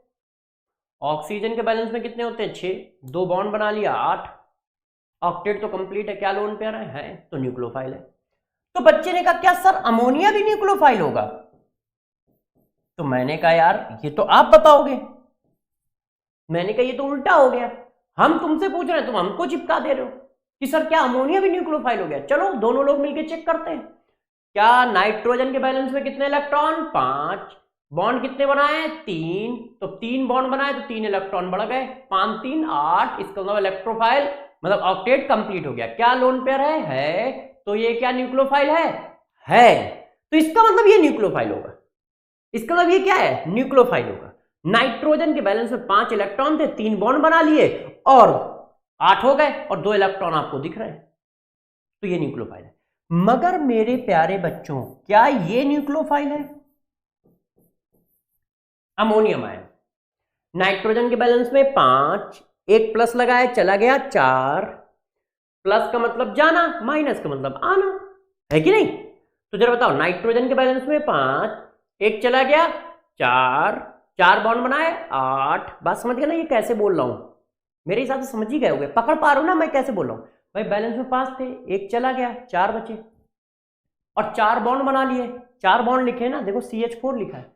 S1: ऑक्सीजन के बैलेंस में कितने होते हैं? 6, 2 बॉन्ड बना लिया, 8। ऑक्टेट तो कंप्लीट है, क्या लोन पेयर है? तो न्यूक्लियोफाइल है। तो बच्चे ने कहा क्या सर अमोनिया भी न्यूक्लियोफाइल होगा? तो मैंने कहा यार ये तो आप बताओगे। मैंने कहा ये तो उल्टा हो गया, हम तुमसे पूछ रहे हैं, तुम हमको चिपका दे रहे हो कि सर क्या अमोनिया भी न्यूक्लियोफाइल हो गया। चलो दोनों लोग मिलकर चेक करते हैं। क्या नाइट्रोजन के बैलेंस में कितने इलेक्ट्रॉन? 5। बॉन्ड कितने बनाए? 3। तो 3 बॉन्ड बनाए तो 3 इलेक्ट्रॉन बढ़ गए, 5 3 8। इसका मतलब इलेक्ट्रोफाइल मतलब ऑक्टेट कंप्लीट हो गया। क्या लोन पेयर है? तो ये क्या न्यूक्लियोफाइल है। तो इसका मतलब ये न्यूक्लियोफाइल होगा। इसका मतलब ये क्या है? न्यूक्लियोफाइल होगा। नाइट्रोजन के बैलेंस में 5 इलेक्ट्रॉन थे, 3 बॉन्ड बना लिए और 8 हो गए, और 2 इलेक्ट्रॉन आपको दिख रहे हैं, तो ये न्यूक्लियोफाइल है। मगर मेरे प्यारे बच्चों क्या ये न्यूक्लियोफाइल है? अमोनियम आयन, नाइट्रोजन के बैलेंस में 5, एक प्लस लगाया चला गया 4। प्लस का मतलब जाना, माइनस का मतलब आना, है कि नहीं? तो जरा बताओ, नाइट्रोजन के बैलेंस में 5, एक चला गया 4, 4 बॉन्ड बनाए 8। बात समझ गए ना ये कैसे बोल रहा हूं? मेरे हिसाब से समझ ही गए होगे, पकड़ पा रहे हो ना मैं कैसे बोल रहा हूं? भाई बैलेंस में 5 थे, एक चला गया, 4 बचे, और 4 बॉन्ड बना लिए। 4 बॉन्ड लिखे ना, देखो CH4 लिखा है,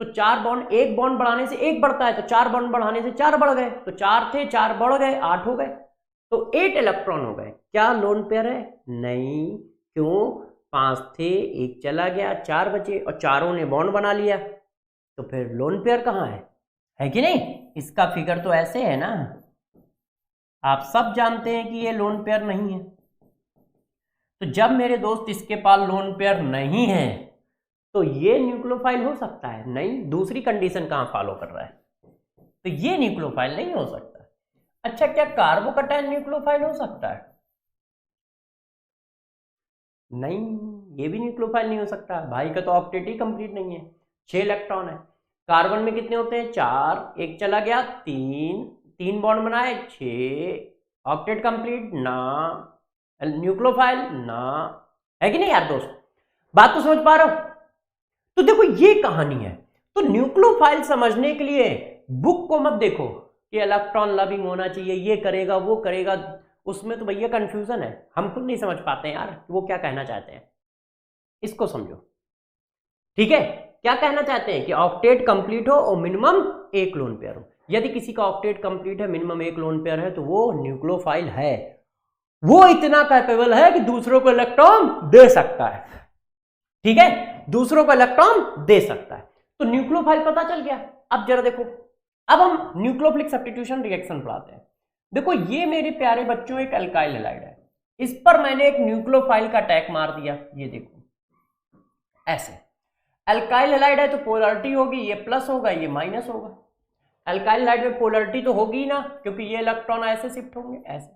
S1: तो 4 बॉन्ड, एक बॉन्ड बढ़ाने से एक बढ़ता है, तो 4 बॉन्ड बढ़ाने से 4 बढ़ गए, तो 4 थे, 4 बढ़ गए, 8 हो गए, तो 8 इलेक्ट्रॉन हो गए। क्या लोन पेयर है? नहीं। क्यों? 5 थे, एक चला गया, 4 बचे, और चारों ने बॉन्ड बना लिया, तो फिर लोन पेयर कहाँ है कि नहीं? इसका फिगर तो ऐसे है ना, आप सब जानते हैं कि ये लोन पेयर नहीं है। तो जब मेरे दोस्त इसके पास लोन पेयर नहीं है तो ये न्यूक्लियोफाइल हो सकता है? नहीं। दूसरी कंडीशन कहां फॉलो कर रहा है? तो ये न्यूक्लियोफाइल नहीं हो सकता। अच्छा, क्या कार्बोकैटायन न्यूक्लियोफाइल हो सकता है? नहीं, ये भी न्यूक्लियोफाइल नहीं हो सकता। भाई का तो ऑक्टेट ही कंप्लीट नहीं है, 6 इलेक्ट्रॉन है। कार्बन में कितने होते हैं? 4, एक चला गया 3, 3 बॉन्ड बनाए 6, ऑक्टेट कंप्लीट ना, न्यूक्लियोफाइल ना, है कि नहीं यार दोस्त? बात तो समझ पा रहे हो? तो देखो ये कहानी है। तो न्यूक्लियोफाइल समझने के लिए बुक को मत देखो कि इलेक्ट्रॉन लविंग होना चाहिए, ये करेगा वो करेगा, उसमें तो भैया कंफ्यूजन है, हम खुद नहीं समझ पाते हैं यार वो क्या कहना चाहते हैं। इसको समझो, ठीक है? क्या कहना चाहते हैं कि ऑक्टेट कंप्लीट हो और मिनिमम 1 लोन पेयर हो। यदि किसी का ऑक्टेट कंप्लीट है, मिनिमम 1 लोन पेयर है, तो वो न्यूक्लियोफाइल है। वो इतना कैपेबल है कि दूसरों को इलेक्ट्रॉन दे सकता है, ठीक है? दूसरों को इलेक्ट्रॉन दे सकता है। तो न्यूक्लियोफाइल पता चल गया। अब जरा देखो, अब हम न्यूक्लियोफिलिक सब्स्टिट्यूशन रिएक्शन पढ़ाते हैं। देखो ये मेरे प्यारे बच्चों एक अल्काइल हैलाइड है, इस पर मैंने एक न्यूक्लियोफाइल का टैग मार दिया, ये देखो ऐसे। अल्काइल हैलाइड है तो पोलरिटी होगी, ये प्लस होगा ये माइनस होगा। अल्काइल हैलाइड में पोलरिटी तो होगी ना, क्योंकि ये इलेक्ट्रॉन ऐसे शिफ्ट होंगे ऐसे।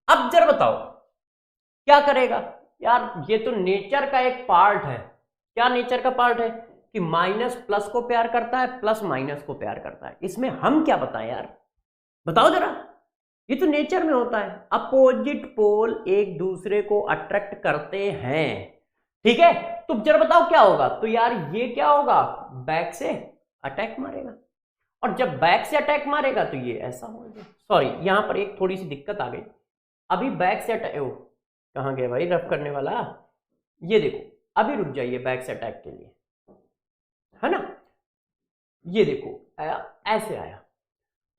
S1: अब जरा बताओ क्या करेगा? यार ये तो नेचर का एक पार्ट है। क्या नेचर का पार्ट है? कि माइनस प्लस को प्यार करता है, प्लस माइनस को प्यार करता है। इसमें हम क्या बताएं यार, बताओ जरा। ये तो नेचर में होता है, अपोजिट पोल एक दूसरे को अट्रैक्ट करते हैं, ठीक है? तो जरा बताओ क्या होगा? तो यार ये क्या होगा? बैक से अटैक मारेगा, और जब बैक से अटैक मारेगा तो ये ऐसा होगा। सॉरी, यहां पर एक थोड़ी सी दिक्कत आ गई। अभी बैक से अटैक, कहां गया भाई रफ करने वाला? ये देखो, अभी रुक जाइए बैक से अटैक के लिए, है ना? ये देखो ऐसे आया,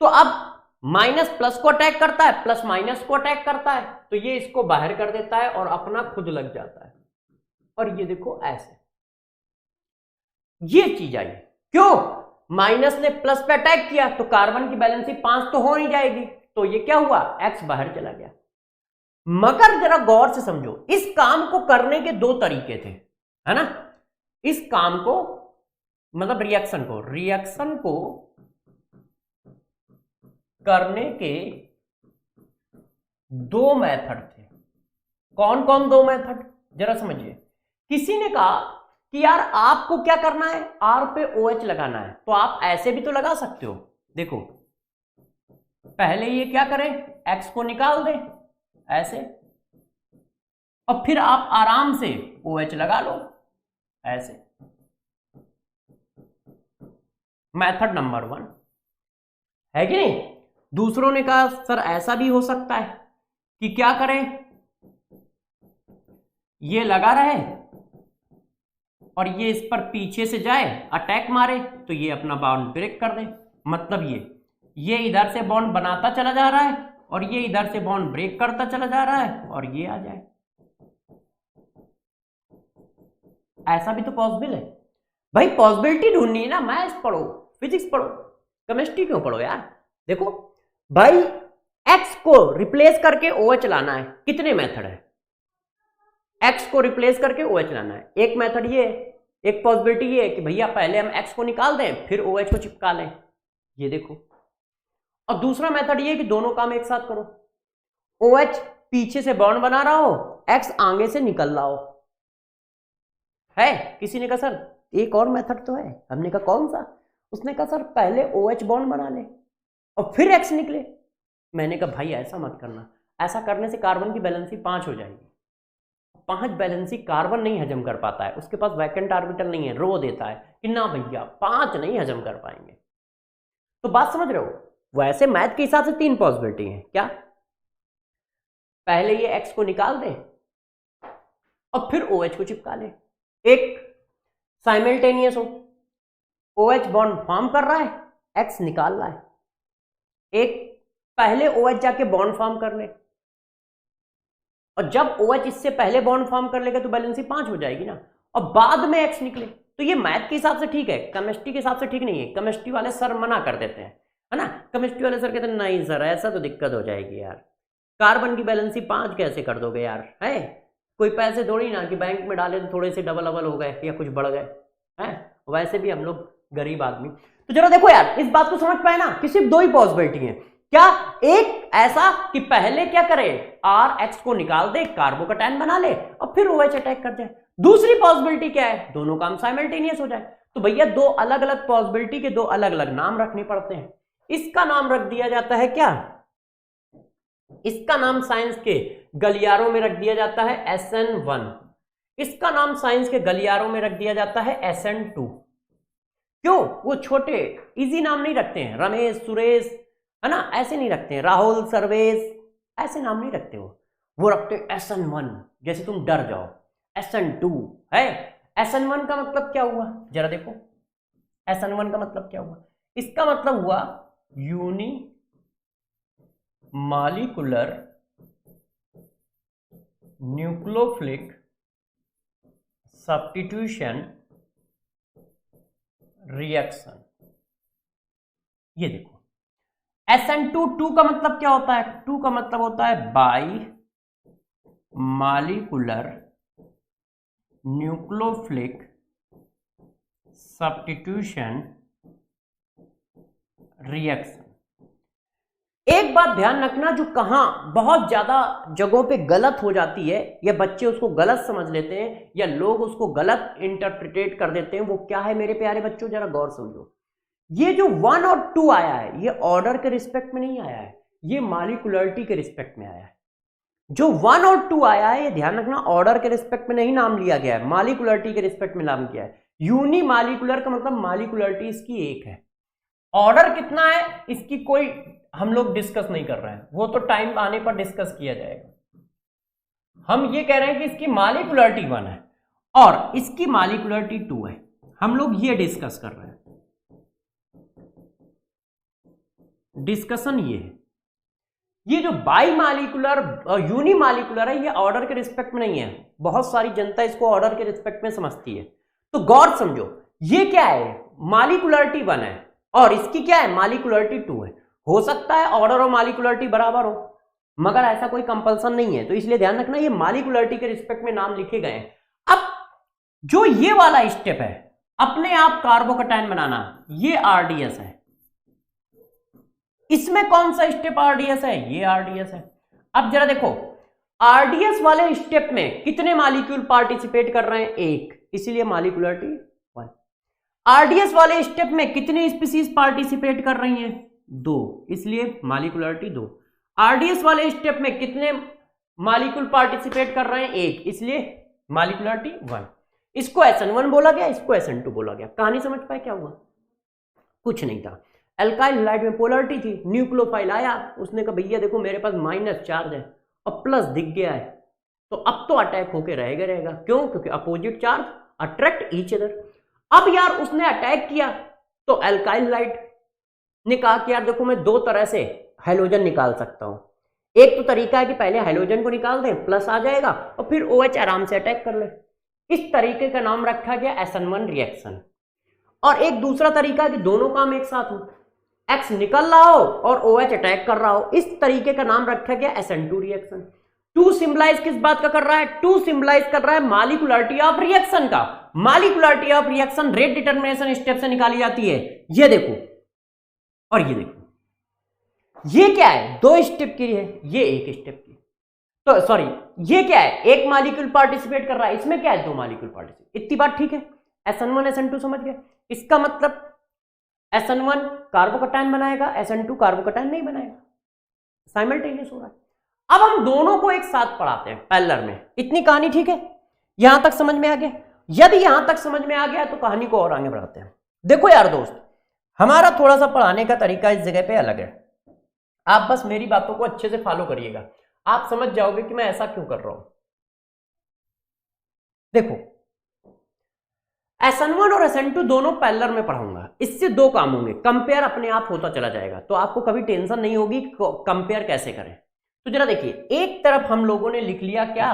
S1: तो अब माइनस प्लस को अटैक करता है, प्लस माइनस को अटैक करता है, तो ये इसको बाहर कर देता है और अपना खुद लग जाता है। और ये देखो ऐसे, ये चीज आई। क्यों? माइनस ने प्लस पे अटैक किया तो कार्बन की वैलेंसी 5 तो हो नहीं जाएगी, तो ये क्या हुआ, x बाहर चला गया। मगर जरा गौर से समझो, इस काम को करने के दो तरीके थे, है ना। इस काम को मतलब रिएक्शन को करने के दो मेथड थे। कौन कौन दो मेथड, जरा समझिए। किसी ने कहा कि यार आपको क्या करना है, R पे OH लगाना है, तो आप ऐसे भी तो लगा सकते हो। देखो पहले ये क्या करें, X को निकाल दें ऐसे, और फिर आप आराम से OH लगा लो ऐसे। मेथड नंबर 1 है कि नहीं। दूसरों ने कहा सर ऐसा भी हो सकता है कि क्या करें, ये लगा रहे और ये इस पर पीछे से जाए, अटैक मारे, तो ये अपना बॉन्ड ब्रेक कर दे। मतलब ये इधर से बॉन्ड बनाता चला जा रहा है और ये इधर से बॉन्ड ब्रेक करता चला जा रहा है और ये आ जाए। ऐसा भी तो पॉसिबल है भाई। पॉसिबिलिटी ढूंढनी है ना, मैथ्स पढ़ो, फिजिक्स पढ़ो, केमिस्ट्री क्यों पढ़ो यार। देखो भाई, एक्स को रिप्लेस करके OH लाना है, कितने मेथड है। एक्स को रिप्लेस करके OH लाना है, एक मेथड ये, एक पॉसिबिलिटी ये कि भैया पहले हम एक्स को निकाल दें फिर OH को चिपका लें, ये देखो। और दूसरा मेथड ये कि दोनों काम एक साथ करो, OH पीछे से बॉन्ड बना रहा हो, एक्स आगे से निकल रहा हो। है, किसी ने कहा सर एक और मेथड तो है। हमने कहा कौन सा। उसने कहा सर पहले OH बॉन्ड बना ले और फिर एक्स निकले। मैंने कहा भाई ऐसा मत करना, ऐसा करने से कार्बन की वैलेंसी 5 हो जाएगी। 5 वैलेंसी कार्बन नहीं हजम कर पाता है, उसके पास वैकेंट ऑर्बिटल नहीं है, रो देता है कि ना भैया 5 नहीं हजम कर पाएंगे। तो बात समझ रहे हो। वैसे मैथ के हिसाब से 3 पॉसिबिलिटी है। क्या, पहले ये एक्स को निकाल दे और फिर OH को चिपका ले। एक साइमल्टेनियस हो, OH बॉन्ड फॉर्म कर रहा है, एक्स निकाल रहा है। एक पहले OH जाके बॉन्ड फॉर्म कर ले, और जब OH इससे पहले बॉन्ड फॉर्म कर लेगा तो बैलेंसी 5 हो जाएगी ना, और बाद में एक्स निकले। तो ये मैथ के हिसाब से ठीक है, केमिस्ट्री के हिसाब से ठीक नहीं है। केमिस्ट्री वाले सर मना कर देते हैं, है ना। केमिस्ट्री वाले सर कहते हैं नहीं सर ऐसा तो दिक्कत हो जाएगी यार, कार्बन की बैलेंसी 5 कैसे कर दोगे यार। है कोई पैसे थोड़ी ना कि बैंक में डाले तो थोड़े से डबल हो गए या कुछ बढ़ गए हैं। वैसे भी हम लोग गरीब आदमी। तो जरा देखो यार, इस बात को समझ पाए ना कि सिर्फ 2 ही पॉसिबिलिटी है। क्या, एक ऐसा कि पहले क्या करे, R X को निकाल दे, कार्बोकैटायन बना ले और फिर OH अटैक कर जाए। दूसरी पॉसिबिलिटी क्या है, दोनों काम साइमल्टेनियस हो जाए। तो भैया 2 अलग अलग पॉसिबिलिटी के 2 अलग अलग नाम रखने पड़ते हैं। इसका नाम रख दिया जाता है क्या, इसका नाम साइंस के गलियारों में रख दिया जाता है SN1। इसका नाम साइंस के गलियारों में रख दिया जाता है SN2। क्यों, वो छोटे इजी नाम नहीं रखते हैं, रमेश सुरेश, है ना, ऐसे नहीं रखते हैं, राहुल सर्वेश, ऐसे नाम नहीं रखते वो रखते हैं SN1, जैसे तुम डर जाओ। SN2 है। SN1 का मतलब क्या हुआ, जरा देखो। SN1 का मतलब क्या हुआ, इसका मतलब हुआ unimolecular nucleophilic substitution reaction. ये देखो SN2 का मतलब क्या होता है, 2 का मतलब होता है by molecular nucleophilic substitution reaction. एक बात ध्यान रखना, जो कहां बहुत ज्यादा जगहों पे गलत हो जाती है या बच्चे उसको गलत समझ लेते हैं या लोग उसको गलत इंटरप्रिटेट कर देते हैं, वो क्या है मेरे प्यारे बच्चों, जरा गौर समझो। ये जो 1 और 2 आया है, ये ऑर्डर के रिस्पेक्ट में नहीं आया है, ये मॉलिक्यूलरिटी के रिस्पेक्ट में आया है। जो 1 और 2 आया है, ये ध्यान रखना, ऑर्डर के रिस्पेक्ट में नहीं नाम लिया गया है, मॉलिक्यूलरिटी के रिस्पेक्ट में नाम किया है। यूनी मॉलिक्यूलर का मतलब मॉलिक्यूलरिटी इसकी 1 है। ऑर्डर कितना है इसकी कोई हम लोग डिस्कस नहीं कर रहे हैं, वो तो टाइम आने पर डिस्कस किया जाएगा। हम ये कह रहे हैं कि इसकी मॉलिक्यूलरिटी 1 है और इसकी मॉलिक्यूलरिटी 2 है, हम लोग ये डिस्कस कर रहे हैं। डिस्कशन ये है, ये जो बाई मॉलिक्यूलर और यूनी मॉलिक्यूलर है, ये ऑर्डर के रिस्पेक्ट में नहीं है। बहुत सारी जनता इसको ऑर्डर के रिस्पेक्ट में समझती है। तो गौर समझो, ये क्या है, मालिकुलरिटी 1 है और इसकी क्या है, मालिकुलरिटी 2 है। हो सकता है ऑर्डर और मालिकुलरिटी बराबर हो, मगर ऐसा कोई कंपल्सन नहीं है, तो इसलिए ध्यान रखना ये मालिकुलरिटी के रिस्पेक्ट में नाम लिखे गए हैं। अब जो ये वाला स्टेप है अपने आप कार्बोकैटायन बनाना, ये आरडीएस है। इसमें कौन सा स्टेप आरडीएस है, ये आरडीएस है। अब जरा देखो आरडीएस वाले स्टेप में कितने मॉलिक्यूल पार्टिसिपेट कर रहे हैं, एक, इसलिए मॉलिक्यूलरिटी 1। आरडीएस वाले स्टेप में कितनी स्पीसीज पार्टिसिपेट कर रही हैं, 2, इसलिए मॉलिक्यूलरिटी 2। आरडीएस वाले स्टेप में कितने मॉलिक्यूल पार्टिसिपेट कर रहे हैं, 1, इसलिए मॉलिक्यूलरिटी 1। इसको SN1 बोला गया, इसको SN2 बोला गया। कहानी समझ पाए क्या हुआ, कुछ नहीं था। एल्काइल हैलाइड में पोलरिटी थी, न्यूक्लियोफाइल आया, उसने कहा भैया देखो मेरे पास माइनस चार्ज है और प्लस दिख गया है, तो अब तो अटैक होके रहेगा। क्यों, क्योंकि opposite charge attract each other. अब यार उसने अटैक किया तो एल्काइल हैलाइड ने कहा कि यार देखो मैं दो तरह से हाइड्रोजन निकाल सकता हूं। एक तो तरीका है कि पहले हाइड्रोजन को निकाल दें, प्लस आ जाएगा और फिर OH आराम से अटैक कर ले। इस तरीके का नाम रखा गया SN1 रिएक्शन। और एक दूसरा तरीका है कि दोनों काम एक साथ हो, X निकल रहा हो और OH अटैक कर रहा हो, इस तरीके का नाम रखा गया SN2 रिएक्शन। 2 सिंबलाइज किस बात का कर रहा है, 2 सिंबलाइज कर रहा है मॉलिक्यूलरिटी ऑफ रिएक्शन का। Molecularity of reaction rate determination step से निकाली जाती है, ये देखो और ये देखो। ये क्या है, 2 स्टेप की है, ये 1 स्टेप की, तो सॉरी ये क्या है, एक मॉलिक्यूल पार्टिसिपेट कर रहा है, इसमें क्या है 2 मॉलिक्यूल पार्टिसिपेट। इतनी बात ठीक है, SN1 SN2 समझ गए। इसका मतलब SN1 कार्बोकैटायन बनाएगा, SN2 कार्बोकैटायन नहीं बनाएगा, साइमल्टेनियस हो रहा है। अब हम दोनों को एक साथ पढ़ाते हैं पैरेलल में। इतनी कहानी ठीक है, यहां तक समझ में आ गया। यदि यहां तक समझ में आ गया तो कहानी को और आगे बढ़ाते हैं। देखो यार दोस्त, हमारा थोड़ा सा पढ़ाने का तरीका इस जगह पे अलग है, आप बस मेरी बातों को अच्छे से फॉलो करिएगा, आप समझ जाओगे कि मैं ऐसा क्यों कर रहा हूं। देखो SN1 और SN2 दोनों पैरेलल में पढ़ाऊंगा, इससे 2 काम होंगे, कंपेयर अपने आप होता चला जाएगा, तो आपको कभी टेंशन नहीं होगी कंपेयर कैसे करें। तो जरा देखिए, एक तरफ हम लोगों ने लिख लिया क्या,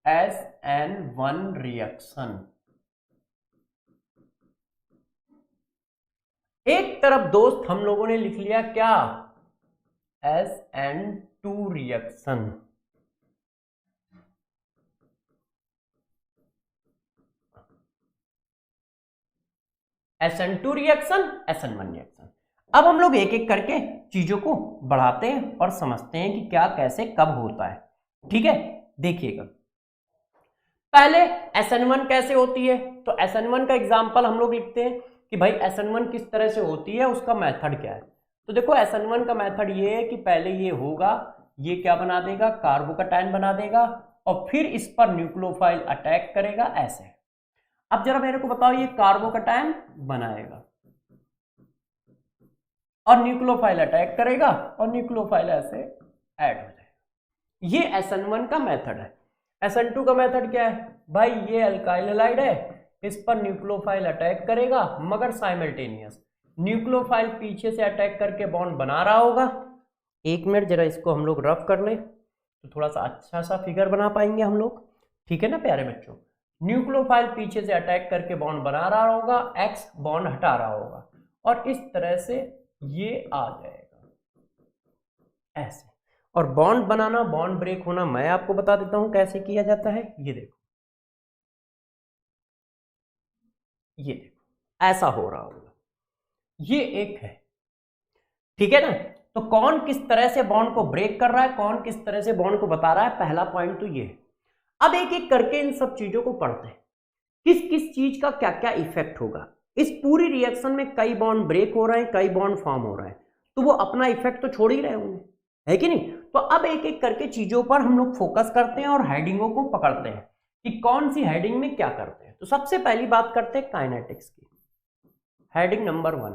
S1: SN1 रिएक्शन, एक तरफ दोस्त हम लोगों ने लिख लिया क्या, SN2 reaction. SN2 reaction, SN1 reaction. अब हम लोग एक एक करके चीजों को बढ़ाते हैं और समझते हैं कि क्या कैसे कब होता है, ठीक है। देखिएगा पहले SN1 कैसे होती है, तो SN1 का एग्जांपल हम लोग लिखते हैं कि भाई SN1 किस तरह से होती है, उसका मेथड क्या है। तो देखो SN1 का मेथड ये है कि पहले ये होगा, ये क्या बना देगा, कार्बोकैटायन बना देगा और फिर इस पर न्यूक्लियोफाइल अटैक करेगा ऐसे। अब जरा मेरे को बताओ, ये कार्बोकैटायन बनाएगा और न्यूक्लियोफाइल अटैक करेगा और न्यूक्लियोफाइल ऐसे ऐड हो जाएगा। ये SN1 का मेथड है। SN2 का मेथड क्या है, भाई ये अल्काइल हैलाइड है, इस पर न्यूक्लियोफाइल अटैक करेगा मगर साइमल्टेनियस, न्यूक्लियोफाइल पीछे से अटैक करके बॉन्ड बना रहा होगा। एक मिनट जरा इसको हम लोग रफ कर लें तो थोड़ा सा अच्छा सा फिगर बना पाएंगे हम लोग, ठीक है ना प्यारे बच्चों। न्यूक्लियोफाइल पीछे से अटैक करके बॉन्ड बना रहा होगा, X बॉन्ड हटा रहा होगा और इस तरह से ये आ जाएगा ऐसे। और बॉन्ड बनाना, बॉन्ड ब्रेक होना मैं आपको बता देता हूं कैसे किया जाता है। ये देखो, ये देखो ऐसा हो रहा होगा, ये एक है, ठीक है ना। तो कौन किस तरह से बॉन्ड को ब्रेक कर रहा है, कौन किस तरह से बॉन्ड को बता रहा है, पहला पॉइंट तो ये है। अब एक एक करके इन सब चीजों को पढ़ते हैं, किस किस चीज का क्या क्या इफेक्ट होगा। इस पूरी रिएक्शन में कई बॉन्ड ब्रेक हो रहे हैं, कई बॉन्ड फॉर्म हो रहे हैं, तो वो अपना इफेक्ट तो छोड़ ही रहे होंगे, है कि नहीं। तो अब एक एक करके चीजों पर हम लोग फोकस करते हैं और हेडिंगों को पकड़ते हैं कि कौन सी हेडिंग में क्या करते हैं। तो सबसे पहली बात करते हैं काइनेटिक्स की, हेडिंग नंबर 1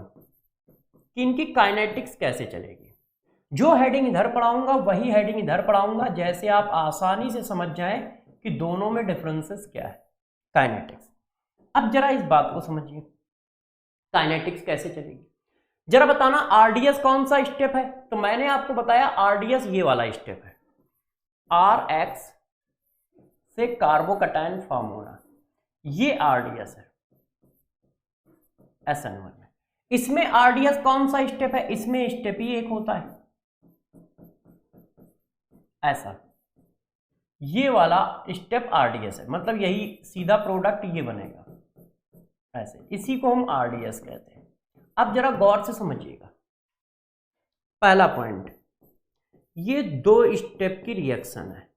S1: कि इनकी काइनेटिक्स कैसे चलेगी। जो हेडिंग इधर पढ़ाऊंगा वही हेडिंग इधर पढ़ाऊंगा, जैसे आप आसानी से समझ जाएं कि दोनों में डिफरेंसेस क्या है। काइनेटिक्स, अब जरा इस बात को समझिए, काइनेटिक्स कैसे चलेगी। जरा बताना आरडीएस कौन सा स्टेप है, तो मैंने आपको बताया आरडीएस ये वाला स्टेप है, RX से कार्बोकैटायन फॉर्म होना, ये आरडीएस है। SN1 में। इसमें RDS कौन सा स्टेप है? इसमें स्टेप ही एक होता है, ऐसा ये वाला स्टेप RDS है, मतलब यही सीधा प्रोडक्ट ये बनेगा ऐसे, इसी को हम RDS कहते हैं। अब जरा गौर से समझिएगा, पहला पॉइंट, ये 2 स्टेप की रिएक्शन है,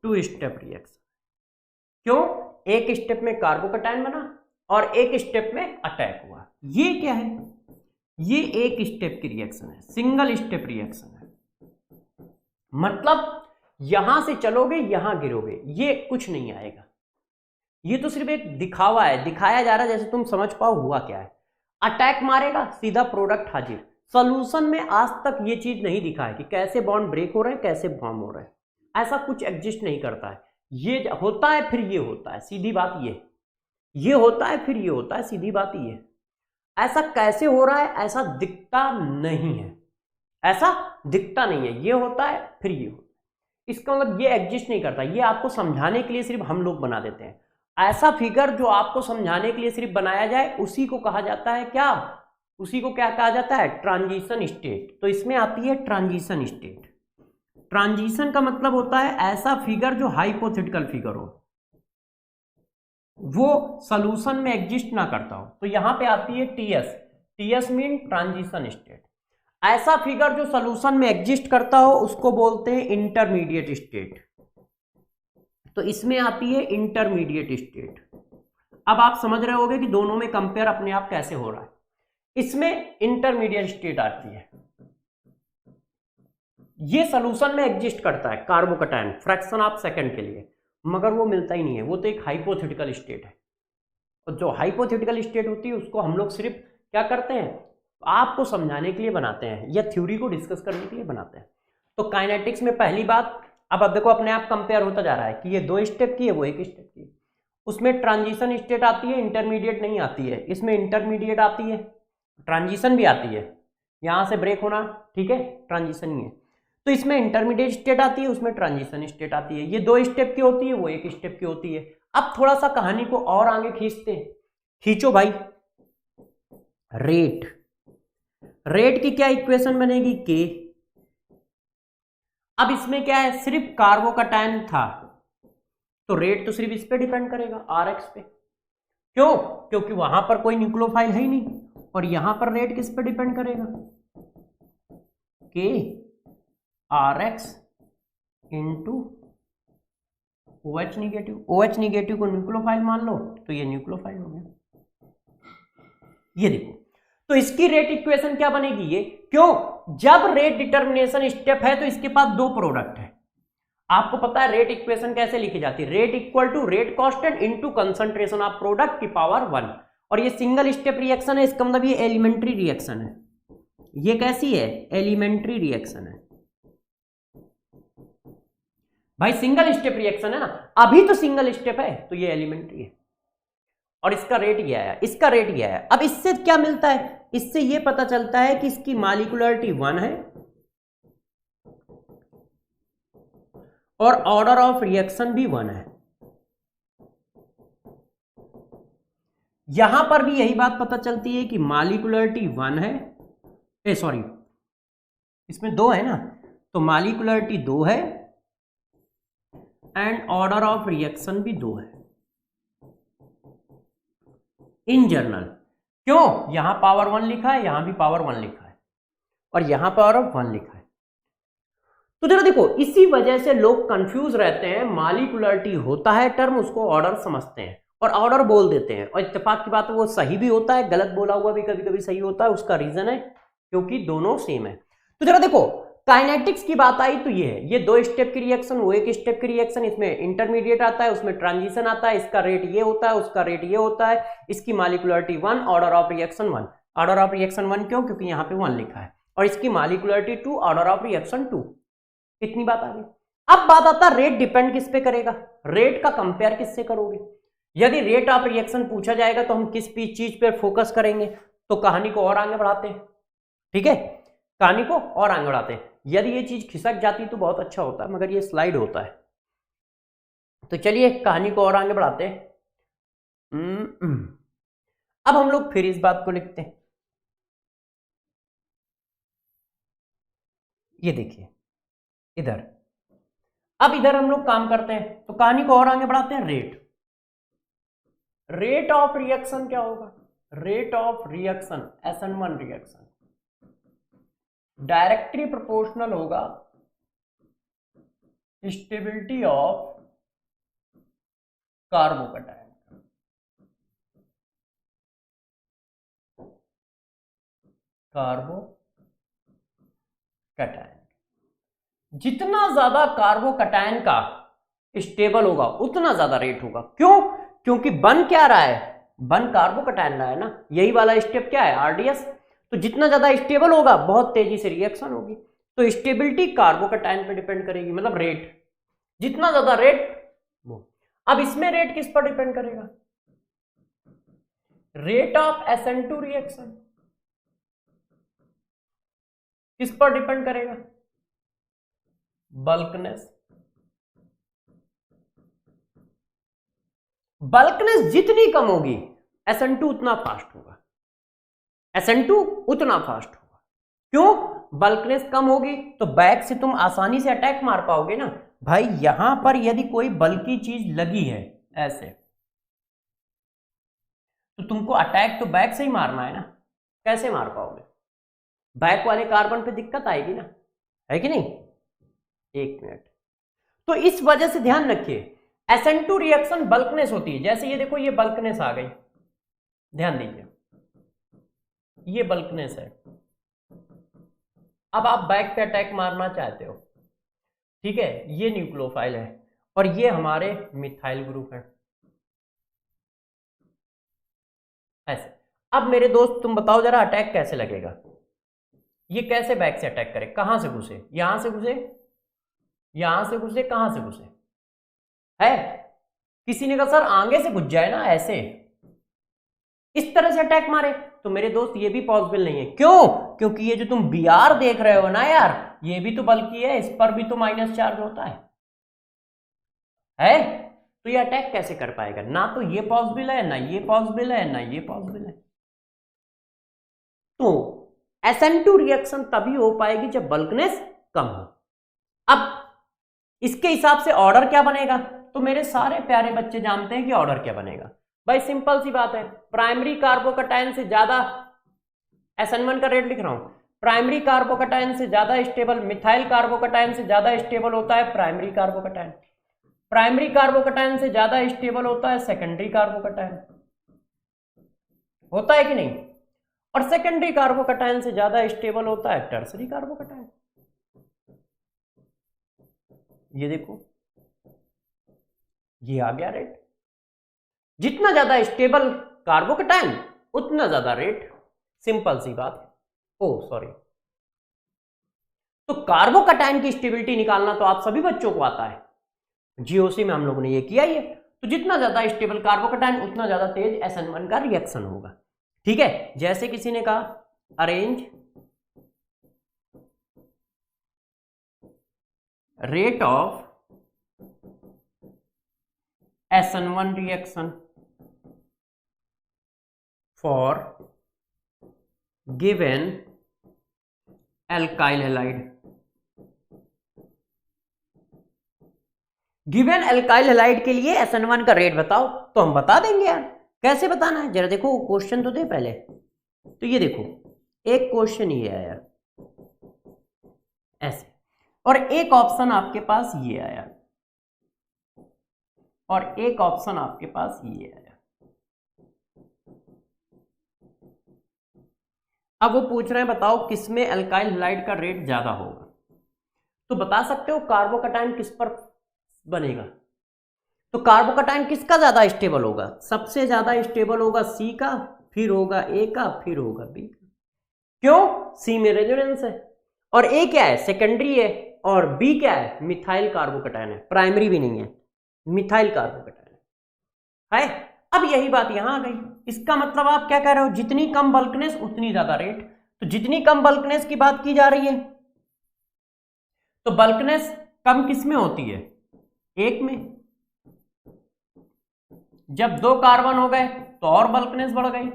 S1: 2 स्टेप रिएक्शन। क्यों? एक स्टेप में कार्बोकैटायन बना और एक स्टेप में अटैक हुआ। ये क्या है? ये एक स्टेप की रिएक्शन है, सिंगल स्टेप रिएक्शन है, मतलब यहां से चलोगे यहां गिरोगे, ये कुछ नहीं आएगा। ये तो सिर्फ एक दिखावा है, दिखाया जा रहा है जैसे तुम समझ पाओ हुआ क्या है। अटैक मारेगा, सीधा प्रोडक्ट हाजिर। सॉल्यूशन में आज तक ये चीज नहीं दिखा है कि कैसे बॉन्ड ब्रेक हो रहे हैं, कैसे फॉर्म हो रहे हैं, ऐसा कुछ एग्जिस्ट नहीं करता है। ये होता है फिर ये होता है, सीधी बात ये होता है फिर ये होता है, सीधी बात ये। ऐसा कैसे हो रहा है? ऐसा दिखता नहीं है, ऐसा दिखता नहीं है, ये होता है फिर ये होता है। इसका मतलब ये एग्जिस्ट नहीं करता। ये आपको समझाने के लिए सिर्फ हम लोग बना देते हैं। ऐसा फिगर जो आपको समझाने के लिए सिर्फ बनाया जाए, उसी को कहा जाता है क्या? उसी को क्या कहा जाता है? Transition state. तो इसमें आती है ट्रांजिशन स्टेट। ट्रांजिशन का मतलब होता है ऐसा फिगर जो हाइपोथेटिकल फिगर हो, वो सॉल्यूशन में एग्जिस्ट ना करता हो। तो यहां पे आती है TS। TS mean transition state. ऐसा फिगर जो सॉल्यूशन में एग्जिस्ट करता हो उसको बोलते हैं इंटरमीडिएट स्टेट। तो इसमें आती है इंटरमीडिएट स्टेट। अब आप समझ रहे होंगे कि दोनों में कंपेयर अपने आप कैसे हो रहा है। इसमें इंटरमीडिएट स्टेट आती है, ये सॉल्यूशन में एग्जिस्ट करता है कार्बोकैटायन फ्रैक्शन ऑफ सेकंड के लिए, मगर वो मिलता ही नहीं है, वो तो एक हाइपोथेटिकल स्टेट है। और जो हाइपोथेटिकल स्टेट होती है उसको हम लोग सिर्फ क्या करते हैं, आपको समझाने के लिए बनाते हैं या थ्योरी को डिस्कस करने के लिए बनाते हैं। तो काइनेटिक्स में पहली बात, अब देखो अपने आप कंपेयर होता जा रहा है कि ये 2 स्टेप की है, वो 1 स्टेप की है। उसमें ट्रांजिशन स्टेट आती है, इंटरमीडिएट नहीं आती है। इसमें इंटरमीडिएट आती है, ट्रांजिशन भी आती है, यहां से ब्रेक होना, ठीक है, ट्रांजिशन ही है। तो इसमें इंटरमीडिएट स्टेट आती है, उसमें ट्रांजिशन स्टेट आती है। ये 2 स्टेप की होती है, वो 1 स्टेप की होती है। अब थोड़ा सा कहानी को और आगे खींचते हैं, खींचो भाई। रेट की क्या इक्वेशन बनेगी? K। अब इसमें क्या है, सिर्फ कार्बोकैटायन था तो रेट तो सिर्फ इस पे डिपेंड करेगा, RX पे। क्यों? क्योंकि वहां पर कोई न्यूक्लियोफाइल है ही नहीं, और यहां पर रेट किस पे डिपेंड करेगा? K RX into OH negative. OH negative को न्यूक्लियोफाइल मान लो तो ये न्यूक्लियोफाइल हो गया। ये देखो, तो इसकी रेट इक्वेशन क्या बनेगी? ये क्यों? जब रेट डिटर्मिनेशन स्टेप है तो इसके पास 2 प्रोडक्ट है। आपको पता है रेट इक्वेशन कैसे लिखी जाती है? Rate equal to rate constant into concentration of product की पावर 1। और ये सिंगल स्टेप रिएक्शन है, इसका मतलब ये एलिमेंट्री रिएक्शन है। ये कैसी है? एलिमेंट्री रिएक्शन है भाई, सिंगल स्टेप रिएक्शन है ना, अभी तो सिंगल स्टेप है तो ये एलिमेंट्री है। और इसका रेट ये आया, इसका रेट ये आया। अब इससे क्या मिलता है? इससे ये पता चलता है कि इसकी मॉलिक्यूलरिटी 1 है और ऑर्डर ऑफ रिएक्शन भी 1 है। यहां पर भी यही बात पता चलती है कि मॉलिक्यूलरिटी 1 है, सॉरी इसमें 2 है ना, तो मॉलिक्यूलरिटी 2 है एंड ऑर्डर ऑफ रिएक्शन भी 2 है इन जनरल। क्यों? यहां पावर 1 लिखा है, यहां भी पावर 1 लिखा है, और यहां पावर ऑफ 1 लिखा है। तो जरा देखो, इसी वजह से लोग कंफ्यूज रहते हैं। मॉलिक्यूलरिटी होता है टर्म, उसको ऑर्डर समझते हैं और ऑर्डर बोल देते हैं, और इत्तेफाक की बात है वो सही भी होता है, गलत बोला हुआ भी कभी कभी सही होता है। उसका रीजन है क्योंकि दोनों सेम है। तो जरा देखो, काइनेटिक्स की बात आई तो ये है, ये 2 स्टेप की रिएक्शन, वो 1 स्टेप की रिएक्शन, इसमें इंटरमीडिएट आता है, उसमें ट्रांजिशन आता है, इसका रेट ये होता है, उसका रेट ये होता है, इसकी molecularity 1, order of reaction 1। Order of reaction 1 क्यों? क्योंकि यहाँ पे 1 लिखा है, और इसकी मॉलिक्यूलरिटी 2, ऑर्डर ऑफ रिएक्शन 2। इतनी बात आ गई। अब बात आता है रेट डिपेंड किस पे करेगा, रेट का कंपेयर किससे करोगे। यदि रेट ऑफ रिएक्शन पूछा जाएगा तो हम किस चीज पे फोकस करेंगे? तो कहानी को और आगे बढ़ाते हैं, ठीक है, कहानी को और आगे बढ़ाते हैं। यदि ये चीज खिसक जाती तो बहुत अच्छा होता है, मगर ये स्लाइड होता है। तो चलिए कहानी को और आगे बढ़ाते हैं। अब हम लोग फिर इस बात को लिखते हैं, ये देखिए इधर। अब इधर हम लोग काम करते हैं, तो कहानी को और आगे बढ़ाते हैं। रेट ऑफ रिएक्शन क्या होगा? Rate of reaction SN1 reaction directly proportional होगा स्टेबिलिटी ऑफ कार्बोकैटायन। जितना ज्यादा कार्बोकैटायन का स्टेबल होगा उतना ज्यादा रेट होगा। क्यों? क्योंकि बन क्या रहा है? बन कार्बोकैटायन रहा है ना, यही वाला स्टेप क्या है? RDS। तो जितना ज्यादा स्टेबल होगा बहुत तेजी से रिएक्शन होगी। तो स्टेबिलिटी कार्बोकैटायन पे डिपेंड करेगी, मतलब रेट, जितना ज्यादा रेट वो। अब इसमें रेट किस पर डिपेंड करेगा? रेट ऑफ SN2 रिएक्शन किस पर डिपेंड करेगा? बल्कनेस। बल्कनेस जितनी कम होगी SN2 उतना फास्ट होगा, SN2 उतना फास्ट होगा। क्यों? बल्कनेस कम होगी तो बैक से तुम आसानी से अटैक मार पाओगे ना। भाई यहां पर यदि कोई बल्कि चीज लगी है ऐसे, तो तुमको अटैक तो बैक से ही मारना है ना, कैसे मार पाओगे? बैक वाले कार्बन पे दिक्कत आएगी ना, है कि नहीं? एक मिनट। तो इस वजह से ध्यान रखिए SN2 रिएक्शन बल्कनेस होती है। जैसे ये देखो, ये बल्कनेस आ गई, ध्यान दीजिए, ये बल्कनेस है। अब आप बैक पे अटैक मारना चाहते हो, ठीक है, ये न्यूक्लियोफाइल है और ये हमारे मिथाइल ग्रुप है ऐसे। अब मेरे दोस्त तुम बताओ जरा, अटैक कैसे लगेगा? ये कैसे बैक से अटैक करे? कहां से घुसे? यहां से घुसे, यहां से घुसे, कहां से घुसे? है किसी ने कहा सर आगे से घुस जाए ना, ऐसे इस तरह से अटैक मारे। तो मेरे दोस्त ये भी पॉसिबल नहीं है। क्यों? क्योंकि ये जो तुम BR देख रहे हो ना यार, ये भी तो बल्कि है, इस पर भी तो माइनस चार्ज होता है। तो ये अटैक कैसे कर पाएगा? ना तो ये पॉसिबल है, ना ये पॉसिबल है, ना ये पॉसिबल है। तो SN2 रिएक्शन तभी हो पाएगी जब बल्कनेस कम हो। अब इसके हिसाब से ऑर्डर क्या बनेगा? तो मेरे सारे प्यारे बच्चे जानते हैं कि ऑर्डर क्या बनेगा। भाई सिंपल सी बात है, प्राइमरी कार्बोकैटायन से ज्यादा SN1 का रेट लिख रहा हूं। प्राइमरी कार्बोकैटायन से ज्यादा स्टेबल, मिथाइल कार्बोकैटायन से ज्यादा स्टेबल होता है प्राइमरी कार्बोकैटायन। प्राइमरी कार्बोकैटायन से ज्यादा स्टेबल होता है सेकेंडरी कार्बोकैटायन, होता है कि नहीं? और सेकेंडरी कार्बोकैटायन से ज्यादा स्टेबल होता है टर्सरी कार्बोकैटायन। ये देखो, ये आ गया रेट। जितना ज्यादा स्टेबल कार्बोकैटायन उतना ज्यादा रेट, सिंपल सी बात है। ओ सॉरी, तो कार्बोकैटायन की स्टेबिलिटी निकालना तो आप सभी बच्चों को आता है, GOC में हम लोगों ने ये किया ही है। तो जितना ज्यादा स्टेबल कार्बोकैटायन उतना ज्यादा तेज SN1 का रिएक्शन होगा, ठीक है। जैसे किसी ने कहा arrange rate of SN1 reaction for given alkyl halide. Given alkyl halide के लिए SN1 का रेट बताओ, तो हम बता देंगे यार। कैसे बताना है जरा देखो, क्वेश्चन तो दे पहले। तो ये देखो, एक क्वेश्चन ये आया ऐसे, और एक ऑप्शन आपके पास ये आया, और एक ऑप्शन आपके पास ये आया। अब वो पूछ रहे हैं बताओ किसमें एल्काइल हैलाइड का रेट ज्यादा होगा। तो बता सकते हो कार्बोकैटायन किस पर बनेगा? तो कार्बोकैटायन किसका ज्यादा स्टेबल होगा? सबसे ज्यादा स्टेबल होगा C का, फिर होगा A का, फिर होगा B का। क्यों? C में रेजोनेंस है और A क्या है? सेकेंडरी है, और B क्या है? मिथाइल कार्बोकैटायन है, प्राइमरी भी नहीं है, मिथाइल कार्बोकैटायन है। अब यही बात यहां आ गई। इसका मतलब आप क्या कह रहे हो? जितनी कम बल्कनेस उतनी ज्यादा रेट। तो जितनी कम बल्कनेस की बात की जा रही है, तो बल्कनेस कम किस में होती है? एक में। जब 2 कार्बन हो गए तो और बल्कनेस बढ़ गई,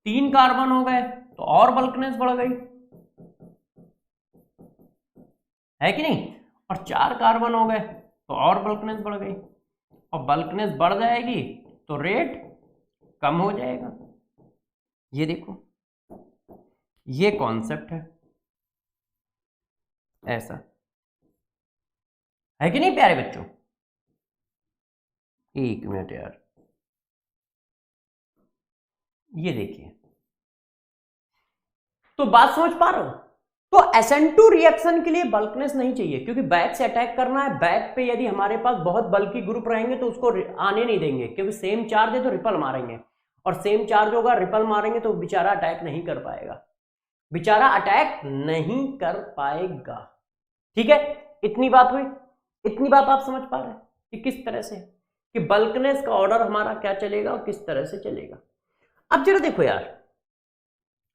S1: 3 कार्बन हो गए तो और बल्कनेस बढ़ गई, है कि नहीं, और 4 कार्बन हो गए तो और बल्कनेस बढ़ गई, और बल्कनेस बढ़ जाएगी तो रेट कम हो जाएगा। ये देखो, ये कॉन्सेप्ट है, ऐसा है कि नहीं प्यारे बच्चों। एक मिनट यार, ये देखिए, तो बात समझ पा रहे हो। तो SN2 रिएक्शन के लिए बल्कनेस नहीं चाहिए, क्योंकि बैक से अटैक करना है। बैक पे यदि हमारे पास बहुत बल्कि ग्रुप रहेंगे तो उसको आने नहीं देंगे, क्योंकि सेम चार्ज है तो रिपल मारेंगे, और सेम चार्ज होगा, रिपल मारेंगे तो बेचारा अटैक नहीं कर पाएगा, बेचारा अटैक नहीं कर पाएगा। ठीक है, इतनी बात हुई, इतनी बात आप समझ पा रहे हैं कि किस तरह से कि बल्कनेस का ऑर्डर हमारा क्या चलेगा और किस तरह से चलेगा। अब जरा देखो यार,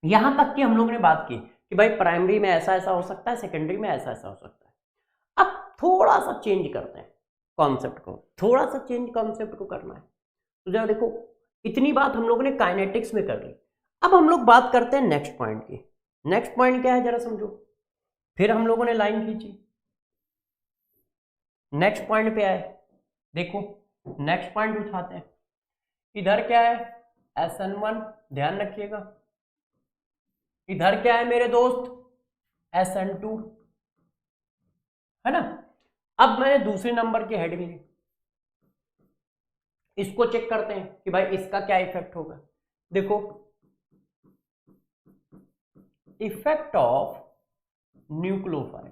S1: यहां तक कि हम लोगों ने बात की कि भाई प्राइमरी में ऐसा ऐसा हो सकता है, सेकेंडरी में ऐसा ऐसा हो सकता है। अब थोड़ा सा चेंज करते हैं कॉन्सेप्ट को, थोड़ा सा चेंज कॉन्सेप्ट को करना है। तो जरा देखो, इतनी बात हम लोगों ने काइनेटिक्स में कर ली। अब हम लोग बात करते हैं नेक्स्ट पॉइंट की। नेक्स्ट पॉइंट क्या है जरा समझो। फिर हम लोगों ने लाइन खींची, नेक्स्ट पॉइंट पे आए, देखो नेक्स्ट पॉइंट उठाते हैं। इधर क्या है, SN1, ध्यान रखिएगा। इधर क्या है मेरे दोस्त, SN2, है ना। अब मैंने दूसरे नंबर की हेडिंग ली, इसको चेक करते हैं कि भाई इसका क्या इफेक्ट होगा। देखो, इफेक्ट ऑफ न्यूक्लियोफाइल,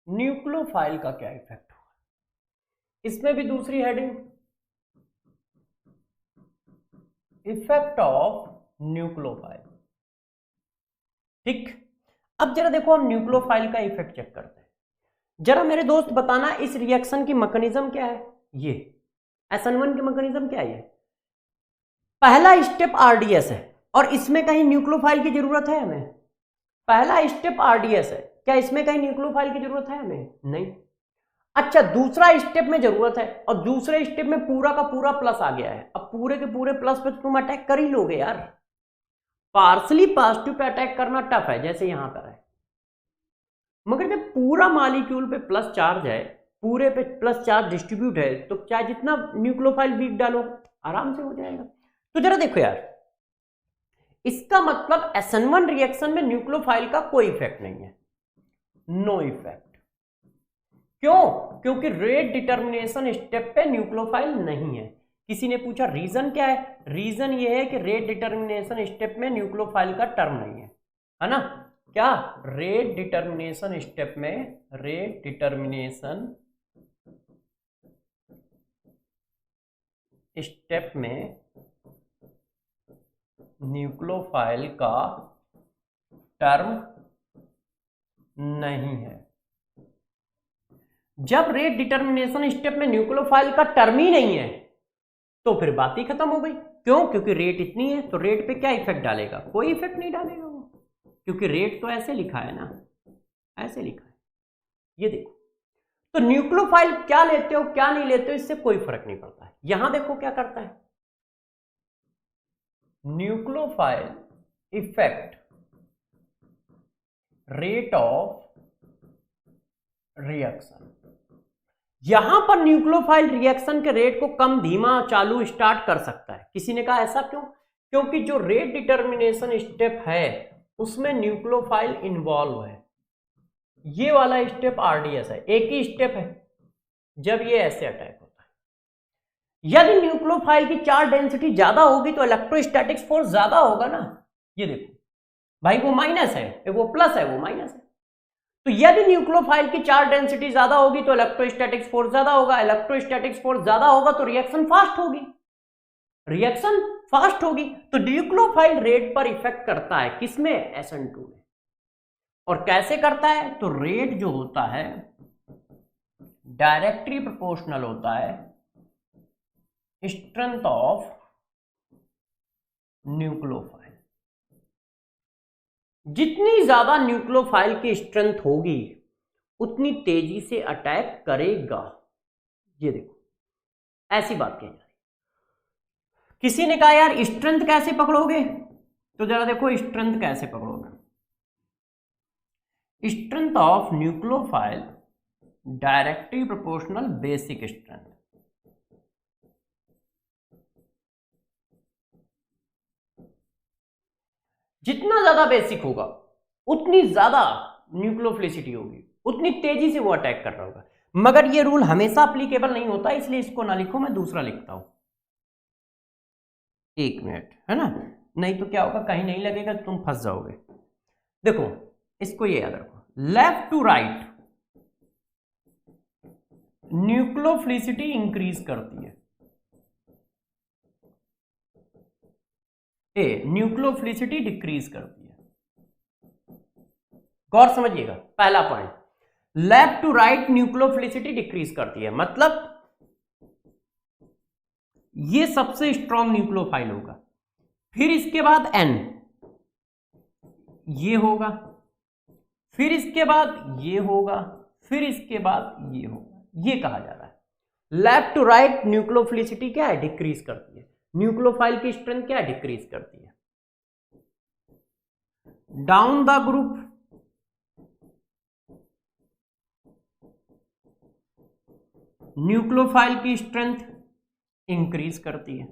S1: न्यूक्लियोफाइल का क्या इफेक्ट होगा। इसमें भी दूसरी हेडिंग, इफेक्ट ऑफ न्यूक्लियोफाइल। ठीक, अब जरा देखो हम न्यूक्लियोफाइल का इफेक्ट चेक करते हैं। जरा मेरे दोस्त बताना इस रिएक्शन की मैकेनिज्म क्या है। ये SN1 की मैकेनिज्म क्या है। ये पहला स्टेप RDS है, और इसमें कहीं न्यूक्लियोफाइल की जरूरत है हमें। पहला स्टेप RDS है, क्या इसमें कहीं न्यूक्लियोफाइल की जरूरत है हमें, नहीं। अच्छा, दूसरा स्टेप में जरूरत है, और दूसरे स्टेप में पूरा का पूरा प्लस आ गया है। अब पूरे के पूरे प्लस पे तुम अटैक कर ही लोगे यार। पार्सली पॉजिटिव पे अटैक करना टफ है, जैसे यहां पर है, मगर जब पूरा मॉलिक्यूल पे प्लस चार्ज है, पूरे पे प्लस चार्ज डिस्ट्रीब्यूट है, तो चाहे जितना न्यूक्लियोफाइल वीक डालो आराम से हो जाएगा। तो जरा देखो यार, इसका मतलब SN1 रिएक्शन में न्यूक्लियोफाइल का कोई इफेक्ट नहीं है, नो इफेक्ट। क्यों, क्योंकि रेट डिटर्मिनेशन स्टेप पे न्यूक्लियोफाइल नहीं है। किसी ने पूछा रीजन क्या है, रीजन ये है कि रेट डिटर्मिनेशन स्टेप में न्यूक्लियोफाइल का टर्म नहीं है ना। क्या, रेट डिटर्मिनेशन स्टेप में, रेट डिटर्मिनेशन स्टेप में न्यूक्लियोफाइल का टर्म नहीं है। जब रेट डिटर्मिनेशन स्टेप में न्यूक्लियोफाइल का टर्म ही नहीं है तो फिर बात ही खत्म हो गई। क्यों, क्योंकि रेट इतनी है, तो रेट पे क्या इफेक्ट डालेगा, कोई इफेक्ट नहीं डालेगा वो, क्योंकि रेट तो ऐसे लिखा है ना, ऐसे लिखा है। ये देखो, तो न्यूक्लियोफाइल क्या लेते हो क्या नहीं लेते हो इससे कोई फर्क नहीं पड़ता है। यहां देखो क्या करता है, nucleophile effect rate of reaction. यहां पर न्यूक्लियोफाइल रिएक्शन के रेट को कम धीमा चालू स्टार्ट कर सकता है। किसी ने कहा ऐसा क्यों, क्योंकि जो रेट डिटर्मिनेशन स्टेप है उसमें न्यूक्लियोफाइल इन्वॉल्व है। ये वाला स्टेप RDS है, एक ही स्टेप है जब ये ऐसे अटैक होता है। यदि न्यूक्लियोफाइल की चार्ज डेंसिटी ज्यादा होगी तो इलेक्ट्रोस्टैटिक्स फोर्स ज्यादा होगा ना। ये देखो भाई, वो माइनस है, वो प्लस है, वो माइनस है। तो यदि न्यूक्लियोफाइल की चार्ज डेंसिटी ज्यादा होगी तो इलेक्ट्रोस्टैटिक्स फोर्स ज्यादा होगा, इलेक्ट्रोस्टैटिक्स फोर्स ज्यादा होगा तो रिएक्शन फास्ट होगी, रिएक्शन फास्ट होगी। तो न्यूक्लियोफाइल रेट पर इफेक्ट करता है, किसमें, SN2 में। और कैसे करता है, तो रेट जो होता है डायरेक्टली प्रोपोर्शनल होता है स्ट्रेंथ ऑफ न्यूक्लियोफाइल। जितनी ज्यादा न्यूक्लियोफाइल की स्ट्रेंथ होगी उतनी तेजी से अटैक करेगा। ये देखो, ऐसी बात कही जा रही है। किसी ने कहा यार स्ट्रेंथ कैसे पकड़ोगे, तो जरा देखो स्ट्रेंथ कैसे पकड़ोगे। Strength of nucleophile directly proportional basic strength. जितना ज्यादा बेसिक होगा उतनी ज्यादा न्यूक्लियोफिलिसिटी होगी, उतनी तेजी से वो अटैक कर रहा होगा। मगर ये रूल हमेशा अप्लीकेबल नहीं होता, इसलिए इसको ना लिखो, मैं दूसरा लिखता हूं। एक मिनट, है ना, नहीं तो क्या होगा, कहीं नहीं लगेगा तो तुम फंस जाओगे। देखो इसको ये याद रखो, left to right nucleophilicity increase करती है, न्यूक्लियोफिलिसिटी डिक्रीज करती है। गौर समझिएगा, पहला point, left to right nucleophilicity decrease करती है, मतलब ये सबसे स्ट्रॉन्ग न्यूक्लियोफाइल होगा। फिर इसके बाद एन, ये होगा, फिर इसके बाद ये होगा, फिर इसके बाद ये होगा। ये कहा जा रहा है लेफ्ट टू राइट न्यूक्लियोफिलिसिटी क्या है, डिक्रीज करती है। न्यूक्लियोफाइल की स्ट्रेंथ क्या है, डिक्रीज करती है। डाउन द ग्रुप न्यूक्लियोफाइल की स्ट्रेंथ इंक्रीज करती है,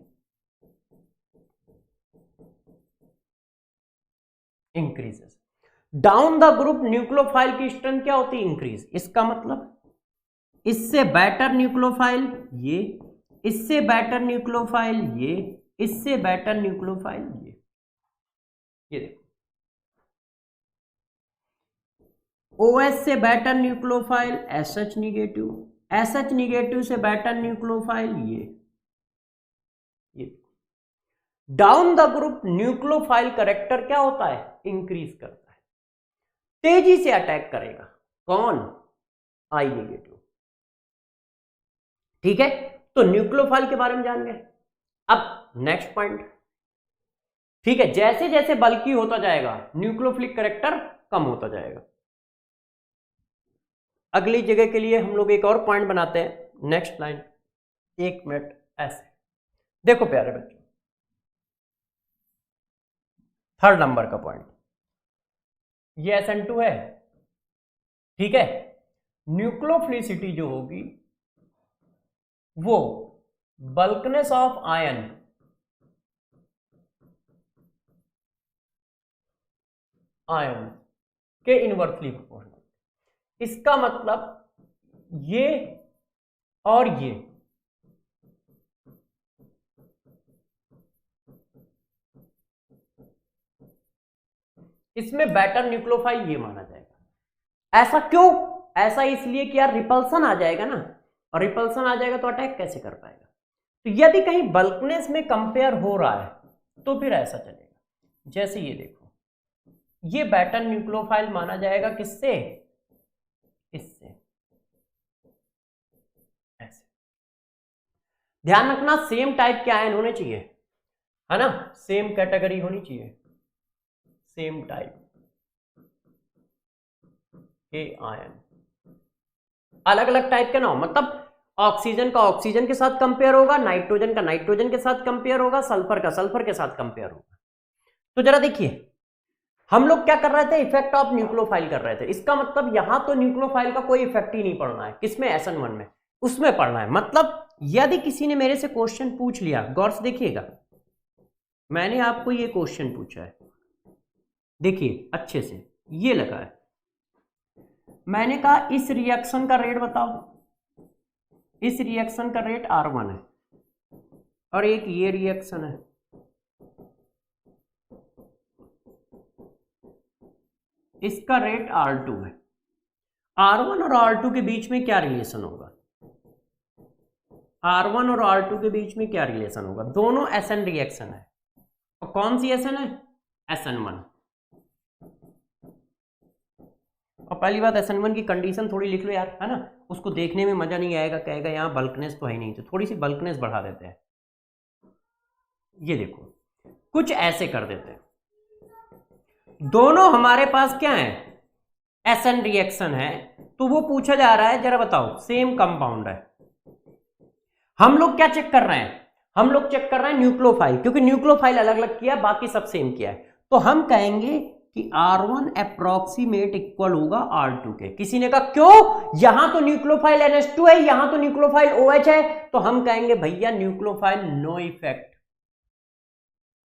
S1: increases. Down the group nucleophile की स्ट्रेंथ क्या होती है, इंक्रीज। इसका मतलब इससे बेटर न्यूक्लियोफाइल ये, इससे बेटर न्यूक्लियोफाइल ये, इससे बेटर न्यूक्लियोफाइल ये देखो, OH से better nucleophile SH negative, SH negative से बेटर न्यूक्लियोफाइल ये। Down the group nucleophile character क्या होता है, इंक्रीज करता है, तेजी से अटैक करेगा। कौन, I निगेटिव। ठीक है, तो न्यूक्लियोफाइल के बारे में जान गए। अब नेक्स्ट पॉइंट, ठीक है, जैसे जैसे बल्की होता जाएगा न्यूक्लियोफिलिक कैरेक्टर कम होता जाएगा। अगली जगह के लिए हम लोग एक और पॉइंट बनाते हैं, नेक्स्ट लाइन, एक मिनट, ऐसे देखो प्यारे बच्चों, थर्ड नंबर का पॉइंट, ये SN2 है, ठीक है। न्यूक्लियोफिलिसिटी जो होगी वो बल्कनेस ऑफ आयन के इनवर्सली प्रोपोर्शनल। इसका मतलब ये और ये इसमें बेटर न्यूक्लियोफाइल ये माना जाएगा। ऐसा क्यों, ऐसा इसलिए कि यार रिपल्सन आ जाएगा ना, और रिपल्सन आ जाएगा तो अटैक कैसे कर पाएगा। तो यदि कहीं बल्कनेस में कंपेयर हो रहा है तो फिर ऐसा चलेगा। जैसे ये देखो, ये बेटर न्यूक्लियोफाइल माना जाएगा किससे, इससे, ऐसे। ध्यान रखना सेम टाइप के आयन होने चाहिए, है ना, सेम कैटेगरी होनी चाहिए, सेम टाइप के आयन। अलग अलग टाइप के ना हो, मतलब ऑक्सीजन का ऑक्सीजन के साथ कंपेयर होगा, नाइट्रोजन का नाइट्रोजन के साथ कंपेयर होगा, सल्फर का सल्फर के साथ कंपेयर होगा। तो जरा देखिए, हम लोग क्या कर रहे थे, इफेक्ट ऑफ न्यूक्लियोफाइल कर रहे थे। इसका मतलब यहां तो न्यूक्लियोफाइल का कोई इफेक्ट ही नहीं पड़ना है, किसमें, SN1 में, उसमें पढ़ना है। मतलब यदि किसी ने मेरे से क्वेश्चन पूछ लिया, गौर से देखिएगा, मैंने आपको ये क्वेश्चन पूछा है, देखिए अच्छे से, ये लगा है, मैंने कहा इस रिएक्शन का रेट बताओ, इस रिएक्शन का रेट R1 है, और एक ये रिएक्शन है, इसका रेट R2 है। R1 और R2 के बीच में क्या रिलेशन होगा, R1 और R2 के बीच में क्या रिलेशन होगा, दोनों SN रिएक्शन है, और कौन सी SN है, SN1। और पहली बात, SN1 की कंडीशन थोड़ी लिख लो यार, है ना, उसको देखने में मजा नहीं आएगा, कहेगा यहाँ बल्कनेस तो है नहीं, तो थोड़ी सी बल्कनेस बढ़ा देते हैं। ये देखो, कुछ ऐसे कर देते हैं, दोनों हमारे पास क्या है, SN रिएक्शन है, तो वो पूछा जा रहा है, जरा बताओ, सेम कंपाउंड है। हम लोग क्या चेक कर रहे हैं, हम लोग चेक कर रहे हैं न्यूक्लियोफाइल, क्योंकि न्यूक्लियोफाइल अलग अलग किया, बाकी सब सेम किया है, तो हम कहेंगे कि R1 अप्रोक्सीमेट इक्वल होगा R2 के। किसी ने कहा क्यों, यहां तो न्यूक्लियोफाइल NH2 है, यहां तो न्यूक्लियोफाइल OH है, तो हम कहेंगे भैया nucleophile no effect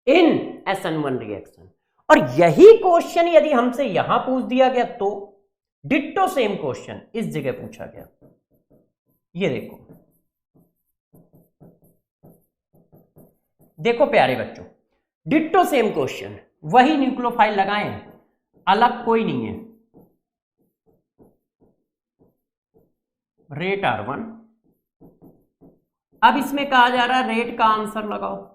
S1: in SN1 reaction. और यही क्वेश्चन यदि हमसे यहां पूछ दिया गया तो डिट्टो सेम क्वेश्चन इस जगह पूछा गया। ये देखो, देखो प्यारे बच्चों, डिट्टो सेम क्वेश्चन, वही न्यूक्लियोफाइल लगाएं, अलग कोई नहीं है। रेट R1, अब इसमें कहा जा रहा है रेट का आंसर लगाओ।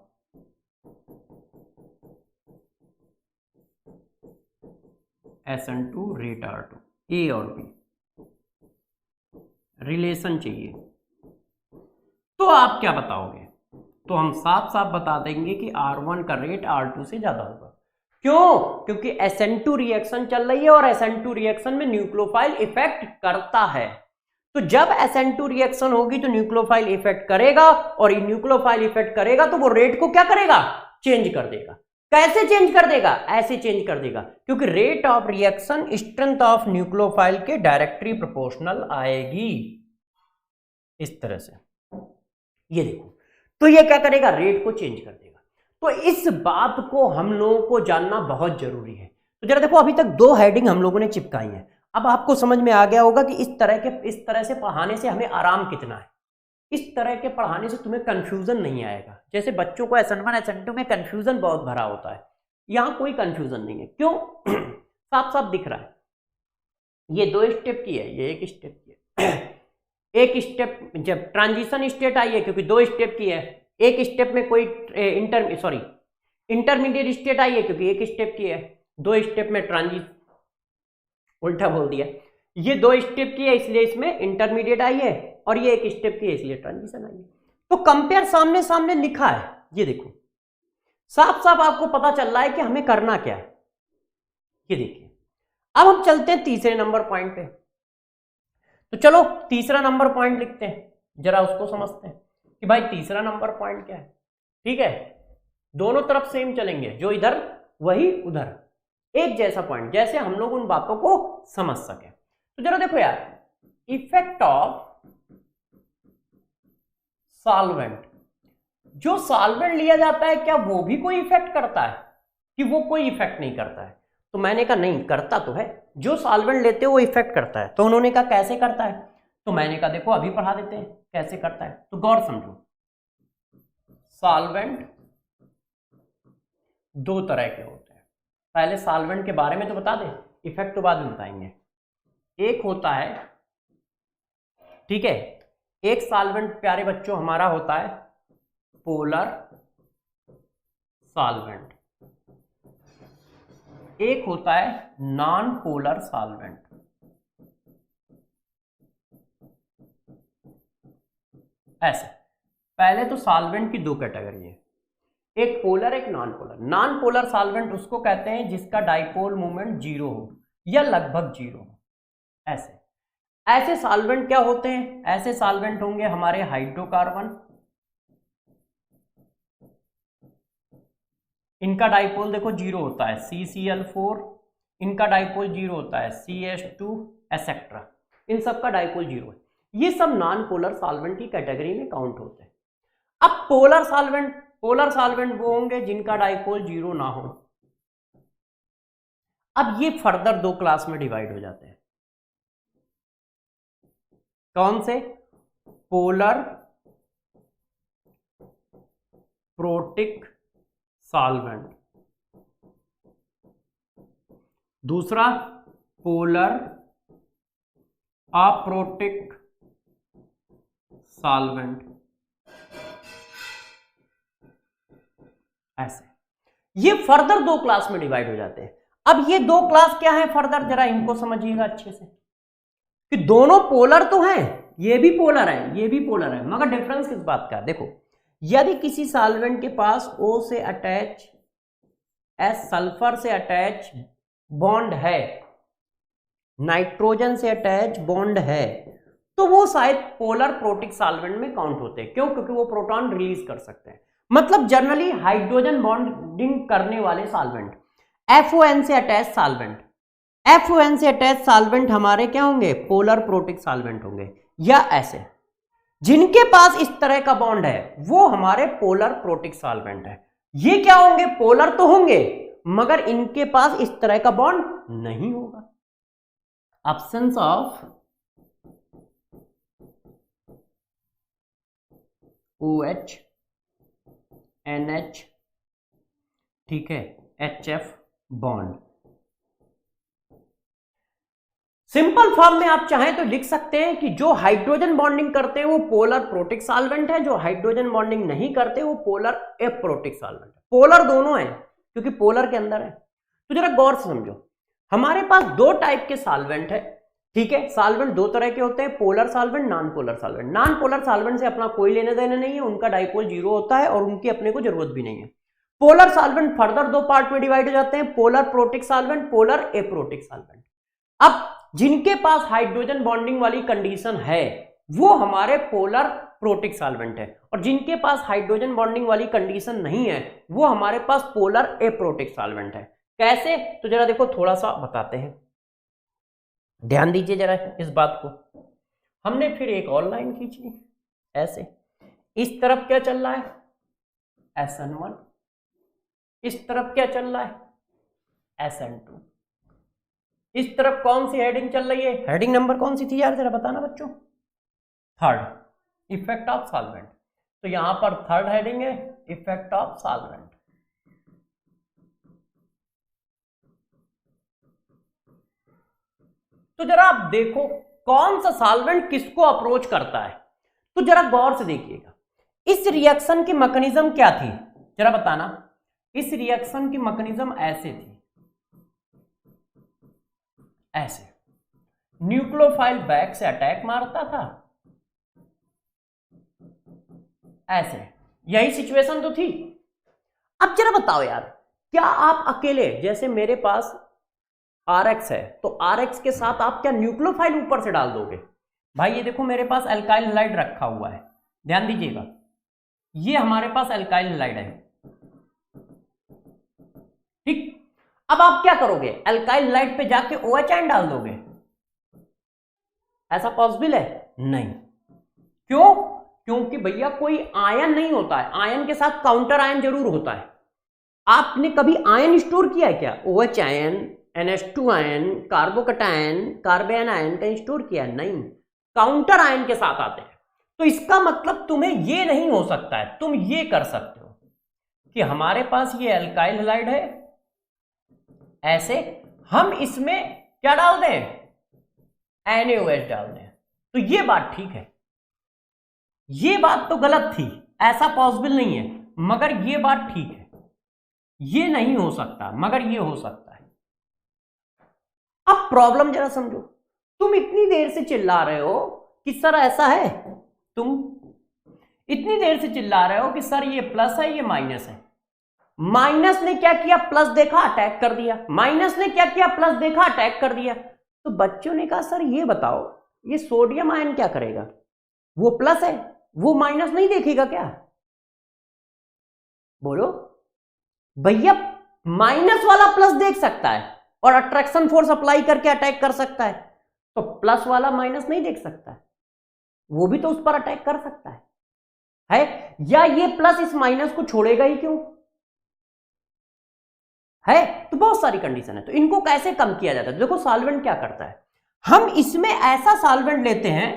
S1: SN2 रेट R2, A और B रिलेशन चाहिए, तो आप क्या बताओगे? तो हम साफ साफ बता देंगे कि R1 का रेट R2 से ज्यादा होगा। क्यों? क्योंकि SN2 रिएक्शन चल रही है और SN2 रिएक्शन में न्यूक्लियोफाइल इफेक्ट करता है। तो जब SN2 रिएक्शन होगी तो न्यूक्लियोफाइल इफेक्ट करेगा, और ये न्यूक्लियोफाइल इफेक्ट करेगा तो वो रेट को क्या करेगा? चेंज कर देगा। कैसे चेंज कर देगा? ऐसे चेंज कर देगा, क्योंकि rate of reaction strength of nucleophile के डायरेक्टली प्रोपोर्शनल आएगी, इस तरह से। ये देखो, तो ये क्या करेगा? रेट को चेंज कर देगा। तो इस बात को हम लोगों को जानना बहुत जरूरी है। तो जरा देखो, अभी तक 2 हेडिंग हम लोगों ने चिपकाई हैं। अब आपको समझ में आ गया होगा कि इस तरह से पढ़ाने से हमें आराम कितना है। इस तरह के पढ़ाने से तुम्हें कंफ्यूजन नहीं आएगा। जैसे बच्चों को SN1 SN2 में कंफ्यूजन बहुत भरा होता है, यहां कोई कंफ्यूजन नहीं है। क्यों? साफ साफ दिख रहा है, ये 2 स्टेप की है, ये 1 स्टेप की है। एक स्टेप जब ट्रांजिशन स्टेट आई है, क्योंकि 2 स्टेप की है, एक स्टेप में कोई इंटरमीडिएट स्टेट आई है, क्योंकि 1 स्टेप की है, 2 स्टेप में उल्टा बोल दिया, ये 2 स्टेप की है इसलिए इसमें इंटरमीडिएट आई है, और ये 1 स्टेप की है इसलिए ट्रांजिशन आई है। तो कंपेयर सामने सामने लिखा है, ये देखो साफ साफ आपको पता चल रहा है कि हमें करना क्या है। ये देखिए, अब हम चलते हैं तीसरे नंबर पॉइंट पे। तो चलो तीसरा नंबर पॉइंट लिखते हैं, जरा उसको समझते हैं कि भाई तीसरा नंबर पॉइंट क्या है। ठीक है, दोनों तरफ सेम चलेंगे, जो इधर वही उधर, एक जैसा पॉइंट, जैसे हम लोग उन बातों को समझ सके। तो जरा देखो यार, इफेक्ट ऑफ सॉल्वेंट, जो सॉल्वेंट लिया जाता है क्या वो भी कोई इफेक्ट करता है कि वो कोई इफेक्ट नहीं करता है? तो मैंने कहा नहीं, करता तो है, जो सॉल्वेंट लेते हो वो इफेक्ट करता है। तो उन्होंने कहा कैसे करता है? तो मैंने कहा देखो अभी पढ़ा देते हैं कैसे करता है। तो गौर समझो, सॉल्वेंट 2 तरह के होते हैं। पहले सॉल्वेंट के बारे में तो बता दे, इफेक्ट तो बाद में बताएंगे। एक होता है, ठीक है, एक सॉल्वेंट प्यारे बच्चों हमारा होता है पोलर सॉल्वेंट, एक होता है नॉन पोलर सॉल्वेंट। ऐसे पहले तो सॉल्वेंट की 2 कैटेगरी है, एक पोलर एक non polar. Non polar solvent उसको कहते हैं जिसका डाइपोल मूवमेंट 0 हो या लगभग 0 हो। ऐसे सॉल्वेंट क्या होते हैं? ऐसे सॉल्वेंट होंगे हमारे हाइड्रोकार्बन, इनका डाइपोल देखो 0 होता है, CCl4, इनका डाइपोल 0 होता है, CH2 एसेट्रा, इन सब का डाइपोल 0 है। ये सब नॉन पोलर सॉल्वेंट की कैटेगरी में काउंट होते हैं। अब पोलर सॉल्वेंट वो होंगे जिनका डाइपोल 0 ना हो। अब ये फर्दर 2 क्लास में डिवाइड हो जाते हैं। कौन से? पोलर प्रोटिक सॉल्वेंट, दूसरा पोलर अप्रोटिक सॉल्वेंट। ऐसे ये फर्दर 2 क्लास में डिवाइड हो जाते हैं। अब ये 2 क्लास क्या है फर्दर, जरा इनको समझिएगा अच्छे से कि दोनों पोलर तो हैं, ये भी पोलर है ये भी पोलर है, मगर डिफरेंस किस बात का है? देखो, यदि किसी सॉल्वेंट के पास O से अटैच सल्फर से अटैच बॉन्ड है, नाइट्रोजन से अटैच बॉन्ड है, तो वो शायद पोलर प्रोटिक सॉल्वेंट में काउंट होते हैं। क्यों? क्योंकि वो प्रोटॉन रिलीज कर सकते हैं। मतलब जनरली हाइड्रोजन बॉन्डिंग करने वाले सॉल्वेंट, FON से अटैच सॉल्वेंट, FON से अटैच सॉल्वेंट हमारे क्या होंगे? पोलर प्रोटिक सॉल्वेंट होंगे। या ऐसे जिनके पास इस तरह का बॉन्ड है वो हमारे पोलर प्रोटिक सॉल्वेंट है। ये क्या होंगे? पोलर तो होंगे मगर इनके पास इस तरह का बॉन्ड नहीं होगा। एब्सेंस ऑफ OH NH, ठीक है, HF बॉन्ड। सिंपल फॉर्म में आप चाहें तो लिख सकते हैं कि जो हाइड्रोजन बॉन्डिंग करते हैं वो पोलर प्रोटिक सॉल्वेंट है, जो हाइड्रोजन बॉन्डिंग नहीं करते वो पोलर एप्रोटिक सॉल्वेंट है। पोलर दोनों है क्योंकि पोलर के अंदर है। तो जरा गौर से समझो, हमारे पास दो टाइप के सॉल्वेंट है, ठीक है। सॉल्वेंट दो तरह के होते हैं, polar solvent, non polar solvent. Non polar solvent से अपना कोई लेने देने नहीं है, उनका डाइपोल 0 होता है और उनकी अपने को जरूरत भी नहीं है। पोलर सॉल्वेंट फर्दर दो पार्ट में डिवाइड हो जाते हैं, polar protic solvent, polar aprotic solvent. अब जिनके पास हाइड्रोजन बॉन्डिंग वाली कंडीशन है वो हमारे पोलर प्रोटिक सॉल्वेंट है, और जिनके पास हाइड्रोजन बॉन्डिंग वाली कंडीशन नहीं है वो हमारे पास पोलर एप्रोटिक सॉल्वेंट है। कैसे? तो जरा देखो, थोड़ा सा बताते हैं, ध्यान दीजिए जरा इस बात को। हमने फिर एक और लाइन खींची ऐसे, इस तरफ क्या चल रहा है? SN1, इस तरफ क्या चल रहा है? SN2। इस तरफ कौन सी हेडिंग चल रही है? हेडिंग नंबर कौन सी थी यार, जरा बताना बच्चों? Third, effect of solvent. तो यहां पर थर्ड हेडिंग है, इफेक्ट ऑफ सॉल्वेंट। तो जरा आप देखो कौन सा सॉल्वेंट किसको अप्रोच करता है। तो जरा गौर से देखिएगा, इस रिएक्शन की मैकेनिज्म क्या थी, जरा बताना। इस रिएक्शन की मैकेनिज्म ऐसे थी, ऐसे न्यूक्लियोफाइल बैक से अटैक मारता था, ऐसे, यही सिचुएशन तो थी। अब जरा बताओ यार, क्या आप अकेले, जैसे मेरे पास RX है तो RX के साथ आप क्या न्यूक्लियोफाइल ऊपर से डाल दोगे? भाई ये देखो मेरे पास अल्काइल हैलाइड रखा हुआ है, ध्यान दीजिएगा, ये हमारे पास अल्काइल हैलाइड है, ठीक। अब आप क्या करोगे? अल्काइल हैलाइड पे जाके OH आयन डाल दोगे? ऐसा पॉसिबल है? नहीं। क्यों? क्योंकि भैया कोई आयन नहीं होता है, आयन के साथ काउंटर आयन जरूर होता है। आपने कभी आयन स्टोर किया है क्या? OH ion, NH2 ion, carbocation, carbene ion कहीं स्टोर किया? नहीं, काउंटर आयन के साथ आते हैं। तो इसका मतलब तुम्हें ये नहीं हो सकता है, तुम ये कर सकते हो कि हमारे पास ये अल्काइल हैलाइड है, ऐसे हम इसमें क्या डाल दें? NaOH डाल दें। तो ये बात ठीक है, ये बात तो गलत थी, ऐसा पॉसिबल नहीं है, मगर ये बात ठीक है। ये नहीं हो सकता मगर ये हो सकता है। अब प्रॉब्लम जरा समझो, तुम इतनी देर से चिल्ला रहे हो कि सर ऐसा है, तुम इतनी देर से चिल्ला रहे हो कि सर ये प्लस है ये माइनस है। माइनस ने क्या किया? प्लस देखा अटैक कर दिया। माइनस ने क्या किया? प्लस देखा अटैक कर दिया। तो बच्चों ने कहा सर ये बताओ, ये सोडियम आयन क्या करेगा? वो प्लस है, वो माइनस नहीं देखेगा क्या? बोलो भैया, माइनस वाला प्लस देख सकता है और अट्रैक्शन फोर्स अप्लाई करके अटैक कर सकता है, तो प्लस वाला माइनस नहीं देख सकता है, वो भी तो उस पर अटैक कर सकता है? या ये प्लस इस माइनस को छोड़ेगा ही क्यों? है तो बहुत सारी कंडीशन है। तो इनको कैसे कम किया जाता है? देखो सॉल्वेंट क्या करता है, हम इसमें ऐसा सॉल्वेंट लेते हैं,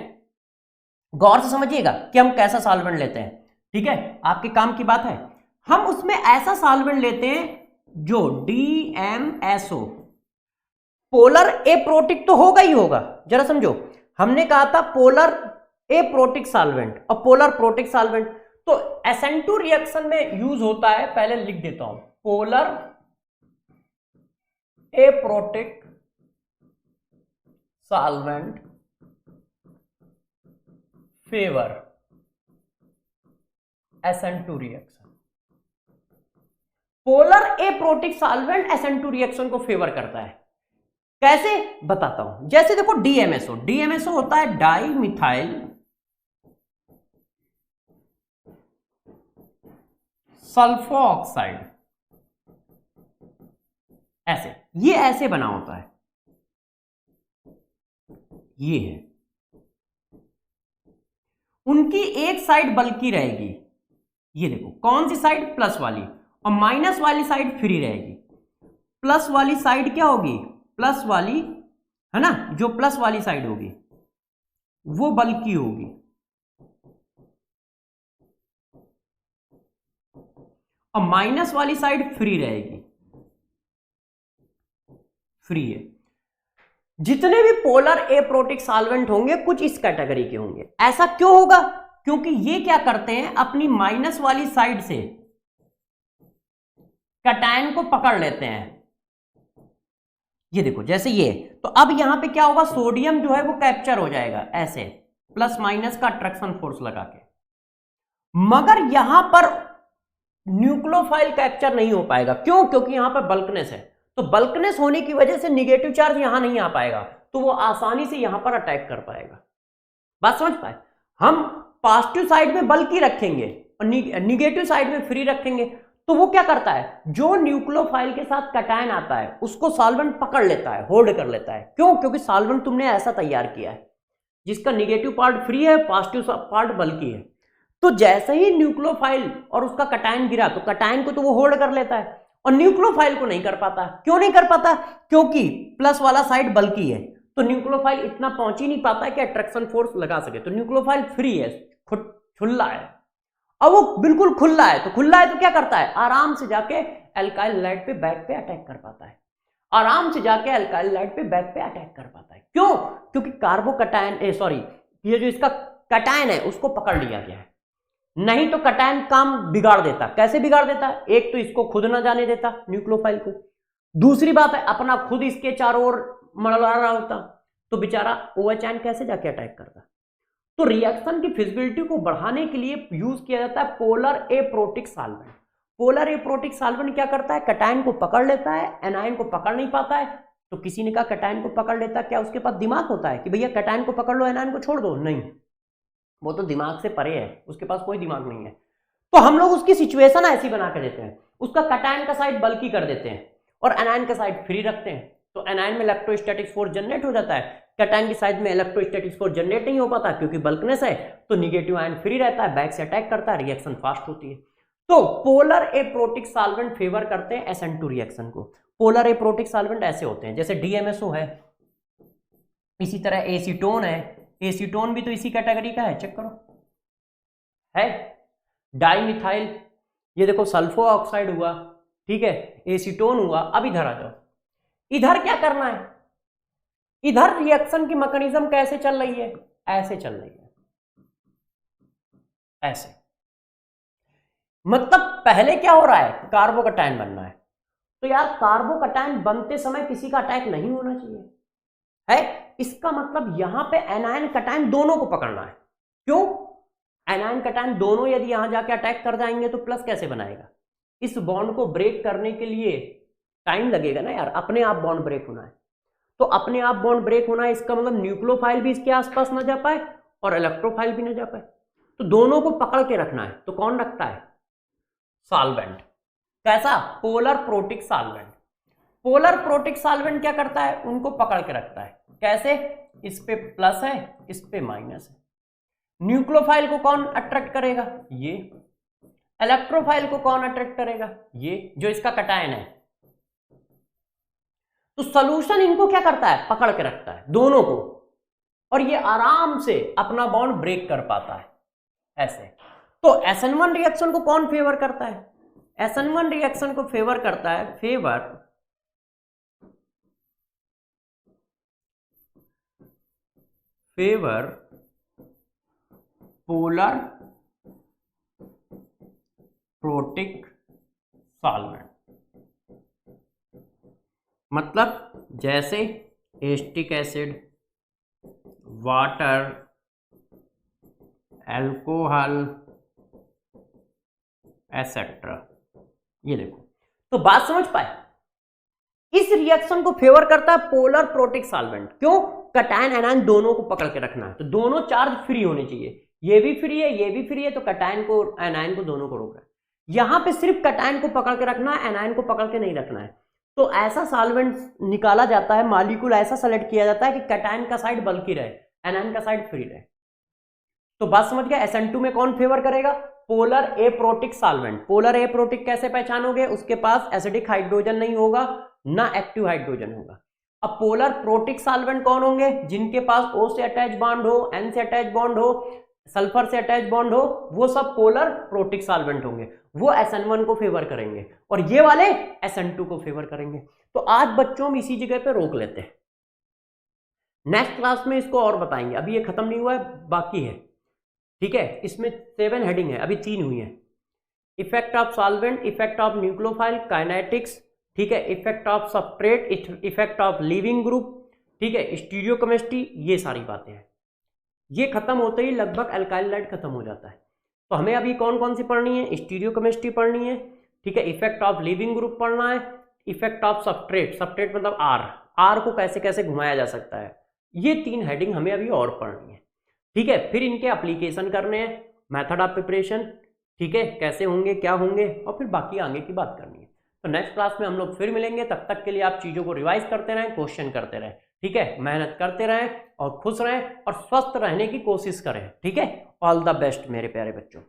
S1: गौर से समझिएगा कि हम कैसा सॉल्वेंट लेते हैं, ठीक है, आपके काम की बात है। हम उसमें ऐसा सॉल्वेंट लेते हैं जो DMSO, पोलर एप्रोटिक तो होगा ही होगा। जरा समझो, हमने कहा था पोलर एप्रोटिक सॉल्वेंट और पोलर प्रोटिक सॉल्वेंट, तो SN2 रिएक्शन में यूज होता है, पहले लिख देता हूं, polar aprotic solvent favour SN2 reaction. Polar aprotic solvent SN2 reaction को फेवर करता है। कैसे बताता हूं। जैसे देखो डीएमएसओ, डीएमएसओ होता है डाई मिथाइल सल्फो ऑक्साइड, ऐसे, ये ऐसे बना होता है, ये है। उनकी एक साइड बल्कि रहेगी, ये देखो कौन सी साइड, प्लस वाली, और माइनस वाली साइड फ्री रहेगी। प्लस वाली साइड क्या होगी, प्लस वाली, है ना, जो प्लस वाली साइड होगी वो बल्कि होगी, और माइनस वाली साइड फ्री रहेगी, फ्री है। जितने भी पोलर एप्रोटिक सॉल्वेंट होंगे कुछ इस कैटेगरी के होंगे। ऐसा क्यों होगा, क्योंकि ये क्या करते हैं, अपनी माइनस वाली साइड से कैटायन को पकड़ लेते हैं, ये देखो जैसे ये। तो अब यहां पे क्या होगा, सोडियम जो है वो कैप्चर हो जाएगा ऐसे, प्लस माइनस का अट्रैक्शन फोर्स लगा के, मगर यहां पर न्यूक्लियोफाइल कैप्चर नहीं हो पाएगा। क्यों, क्योंकि यहां पर बल्कनेस है। तो बल्कनेस होने की वजह से निगेटिव चार्ज यहां नहीं आ पाएगा, तो वो आसानी से यहां पर अटैक कर पाएगा। बात समझ पाए, हम पॉजिटिव साइड में बल्कि रखेंगे और निगेटिव साइड में फ्री रखेंगे, तो वो क्या करता है, जो न्यूक्लियोफाइल के साथ कैटायन आता है उसको सॉल्वेंट पकड़ लेता है, होल्ड कर लेता है। क्यों, क्योंकि सॉल्वेंट तुमने ऐसा तैयार किया है जिसका निगेटिव पार्ट फ्री है, पॉजिटिव पार्ट बल्कि है। तो जैसे ही न्यूक्लियोफाइल और उसका कैटायन गिरा तो कैटायन को तो वो होल्ड कर लेता है और न्यूक्लियोफाइल को नहीं कर पाता। क्यों नहीं कर पाता, क्योंकि प्लस वाला साइड बल्कि है, तो न्यूक्लियोफाइल इतना पहुंच ही नहीं पाता है कि अट्रैक्शन फोर्स लगा सके। तो न्यूक्लियोफाइल फ्री है, खुला है। अब वो बिल्कुल खुला है, तो खुला है तो क्या करता है, आराम से जाके एल्काइल लाइट पे बैक पे अटैक कर पाता है, आराम से जाके एल्काइल लाइट पे बैक पे अटैक कर पाता है। क्यों, क्योंकि कार्बोकैटायन सॉरी ये जो इसका कैटायन है उसको पकड़ लिया गया है। नहीं तो कैटायन काम बिगाड़ देता। कैसे बिगाड़ देता, एक तो इसको खुद ना जाने देता न्यूक्लियोफाइल को, दूसरी बात है अपना खुद इसके चारों ओर मड़ला रहा होता, तो बेचारा OH आयन कैसे जाके अटैक करता। तो रिएक्शन की फिजिबिलिटी को बढ़ाने के लिए यूज किया जाता है polar aprotic solvent. Polar aprotic solvent क्या करता है, कैटायन को पकड़ लेता है, एनायन को पकड़ नहीं पाता है। तो किसी ने कहा कैटायन को पकड़ लेता, क्या उसके पास दिमाग होता है कि भैया कैटायन को पकड़ लो एनायन को छोड़ दो, नहीं, वो तो दिमाग से परे है, उसके पास कोई दिमाग नहीं है। तो हम लोग उसकी सिचुएशन ऐसी बना के देते हैं, उसका कैटायन का साइड बल्कि कर देते हैं और एनायन का साइड फ्री रखते हैं। तो एनायन में इलेक्ट्रोस्टैटिक फोर्स जनरेट हो जाता है, कैटायन की साइड में इलेक्ट्रोस्टैटिक फोर्स जनरेट नहीं हो पाता क्योंकि बल्कनेस है, तो निगेटिव आयन फ्री रहता है, बैक से अटैक करता है, रिएक्शन फास्ट होती है। तो पोलर एप्रोटिक सॉल्वेंट फेवर करते हैं SN2 रिएक्शन को। पोलर एप्रोटिक सॉल्वेंट ऐसे होते हैं, जैसे DMSO है, इसी तरह एसीटोन है, एसीटोन भी तो इसी कैटेगरी का है, चेक करो, है डाइमिथाइल, ये देखो सल्फो ऑक्साइड हुआ, ठीक है, एसीटोन हुआ। अब इधर आ जाओ, इधर क्या करना है, इधर रिएक्शन की मैकेनिज्म कैसे चल रही है, ऐसे चल रही है, ऐसे। मतलब पहले क्या हो रहा है, कार्बोकैटायन बनना है, तो यार कार्बोकैटायन बनते समय किसी का अटैक नहीं होना चाहिए, है। इसका मतलब यहां पे एनायन कैटायन दोनों को पकड़ना है। क्यों, एनायन कैटायन दोनों यदि यहां जाके अटैक कर जाएंगे तो प्लस कैसे बनाएगा, इस बॉन्ड को ब्रेक करने के लिए टाइम लगेगा ना यार, अपने आप बॉन्ड ब्रेक होना है। तो अपने आप बॉन्ड ब्रेक होना है, इसका मतलब न्यूक्लियोफाइल भी इसके आसपास ना जा पाए और इलेक्ट्रोफाइल भी ना जा पाए, तो दोनों को पकड़ के रखना है। तो कौन रखता है, सॉल्वेंट। कैसा, polar protic solvent. Polar protic solvent क्या करता है, उनको पकड़ के रखता है। कैसे, इस पे प्लस है, इस पे माइनस है। न्यूक्लियोफाइल को कौन अट्रैक्ट करेगा, ये। इलेक्ट्रोफाइल को कौन अट्रैक्ट करेगा, ये जो इसका कैटायन है। तो सॉल्यूशन इनको क्या करता है, पकड़ के रखता है दोनों को, और ये आराम से अपना बॉन्ड ब्रेक कर पाता है, ऐसे। तो SN1 रिएक्शन को कौन फेवर करता है, SN1 रिएक्शन को फेवर करता है, फेवर पोलर प्रोटिक सॉल्वेंट। मतलब जैसे acetic acid, water, alcohol etcetera, ये देखो। तो बात समझ पाए, इस रिएक्शन को फेवर करता है पोलर प्रोटिक सॉल्वेंट। क्यों? कैटायन एनायन दोनों को पकड़ के रखना है, तो दोनों चार्ज फ्री होने चाहिए, ये भी फ्री है ये भी फ्री है, तो कैटायन को एनायन को दोनों को रोक रहा है। यहां पे सिर्फ कैटायन को पकड़ के रखना है, एनायन को पकड़ के नहीं रखना है। तो ऐसा सॉल्वेंट निकाला जाता है, मॉलिक्यूल ऐसा सेलेक्ट किया जाता है कि कैटायन का साइड बल्कि रहे, एनायन का साइड फ्री रहे। तो बात समझ गया? SN2 में कौन फेवर करेगा? Polar aprotic solvent. Polar aprotic कैसे पहचानोगे? उसके पास एसिडिक हाइड्रोजन नहीं होगा, ना एक्टिव हाइड्रोजन होगा। अब पोलर प्रोटिक सॉल्वेंट कौन होंगे? जिनके पास O से अटैच बॉन्ड हो, N से अटैच बॉन्ड हो, सल्फर से अटैच बॉन्ड हो, वो सब पोलर प्रोटिक सॉल्वेंट होंगे, वो SN1 को फेवर करेंगे, और ये वाले SN2 को फेवर करेंगे। तो आज बच्चों हम इसी जगह पे रोक लेते हैं, नेक्स्ट क्लास में इसको और बताएंगे। अभी ये खत्म नहीं हुआ है, बाकी है, ठीक है। इसमें 7 हेडिंग है, अभी 3 हुई है। Effect of solvent, effect of nucleophile, kinetics, ठीक है, effect of substrate, effect of leaving group, ठीक है, स्टीरियोकेमिस्ट्री, ये सारी बातें हैं। ये खत्म होते ही लगभग अल्काइल लाइट खत्म हो जाता है। तो हमें अभी कौन कौन सी पढ़नी है? स्टीरियोकेमिस्ट्री पढ़नी है, ठीक है, इफेक्ट ऑफ लीविंग ग्रुप पढ़ना है, इफेक्ट ऑफ सबस्ट्रेट, सबस्ट्रेट मतलब आर को कैसे कैसे घुमाया जा सकता है, ये 3 हेडिंग हमें अभी और पढ़नी है, ठीक है। फिर इनके एप्लीकेशन करने हैं, मेथड ऑफ प्रिपरेशन, ठीक है, कैसे होंगे क्या होंगे, और फिर बाकी आगे की बात करनी है। तो नेक्स्ट क्लास में हम लोग फिर मिलेंगे, तब तक के लिए आप चीज़ों को रिवाइज करते रहें, क्वेश्चन करते रहें, ठीक है, मेहनत करते रहें और खुश रहें और स्वस्थ रहने की कोशिश करें, ठीक है। ऑल द बेस्ट मेरे प्यारे बच्चों।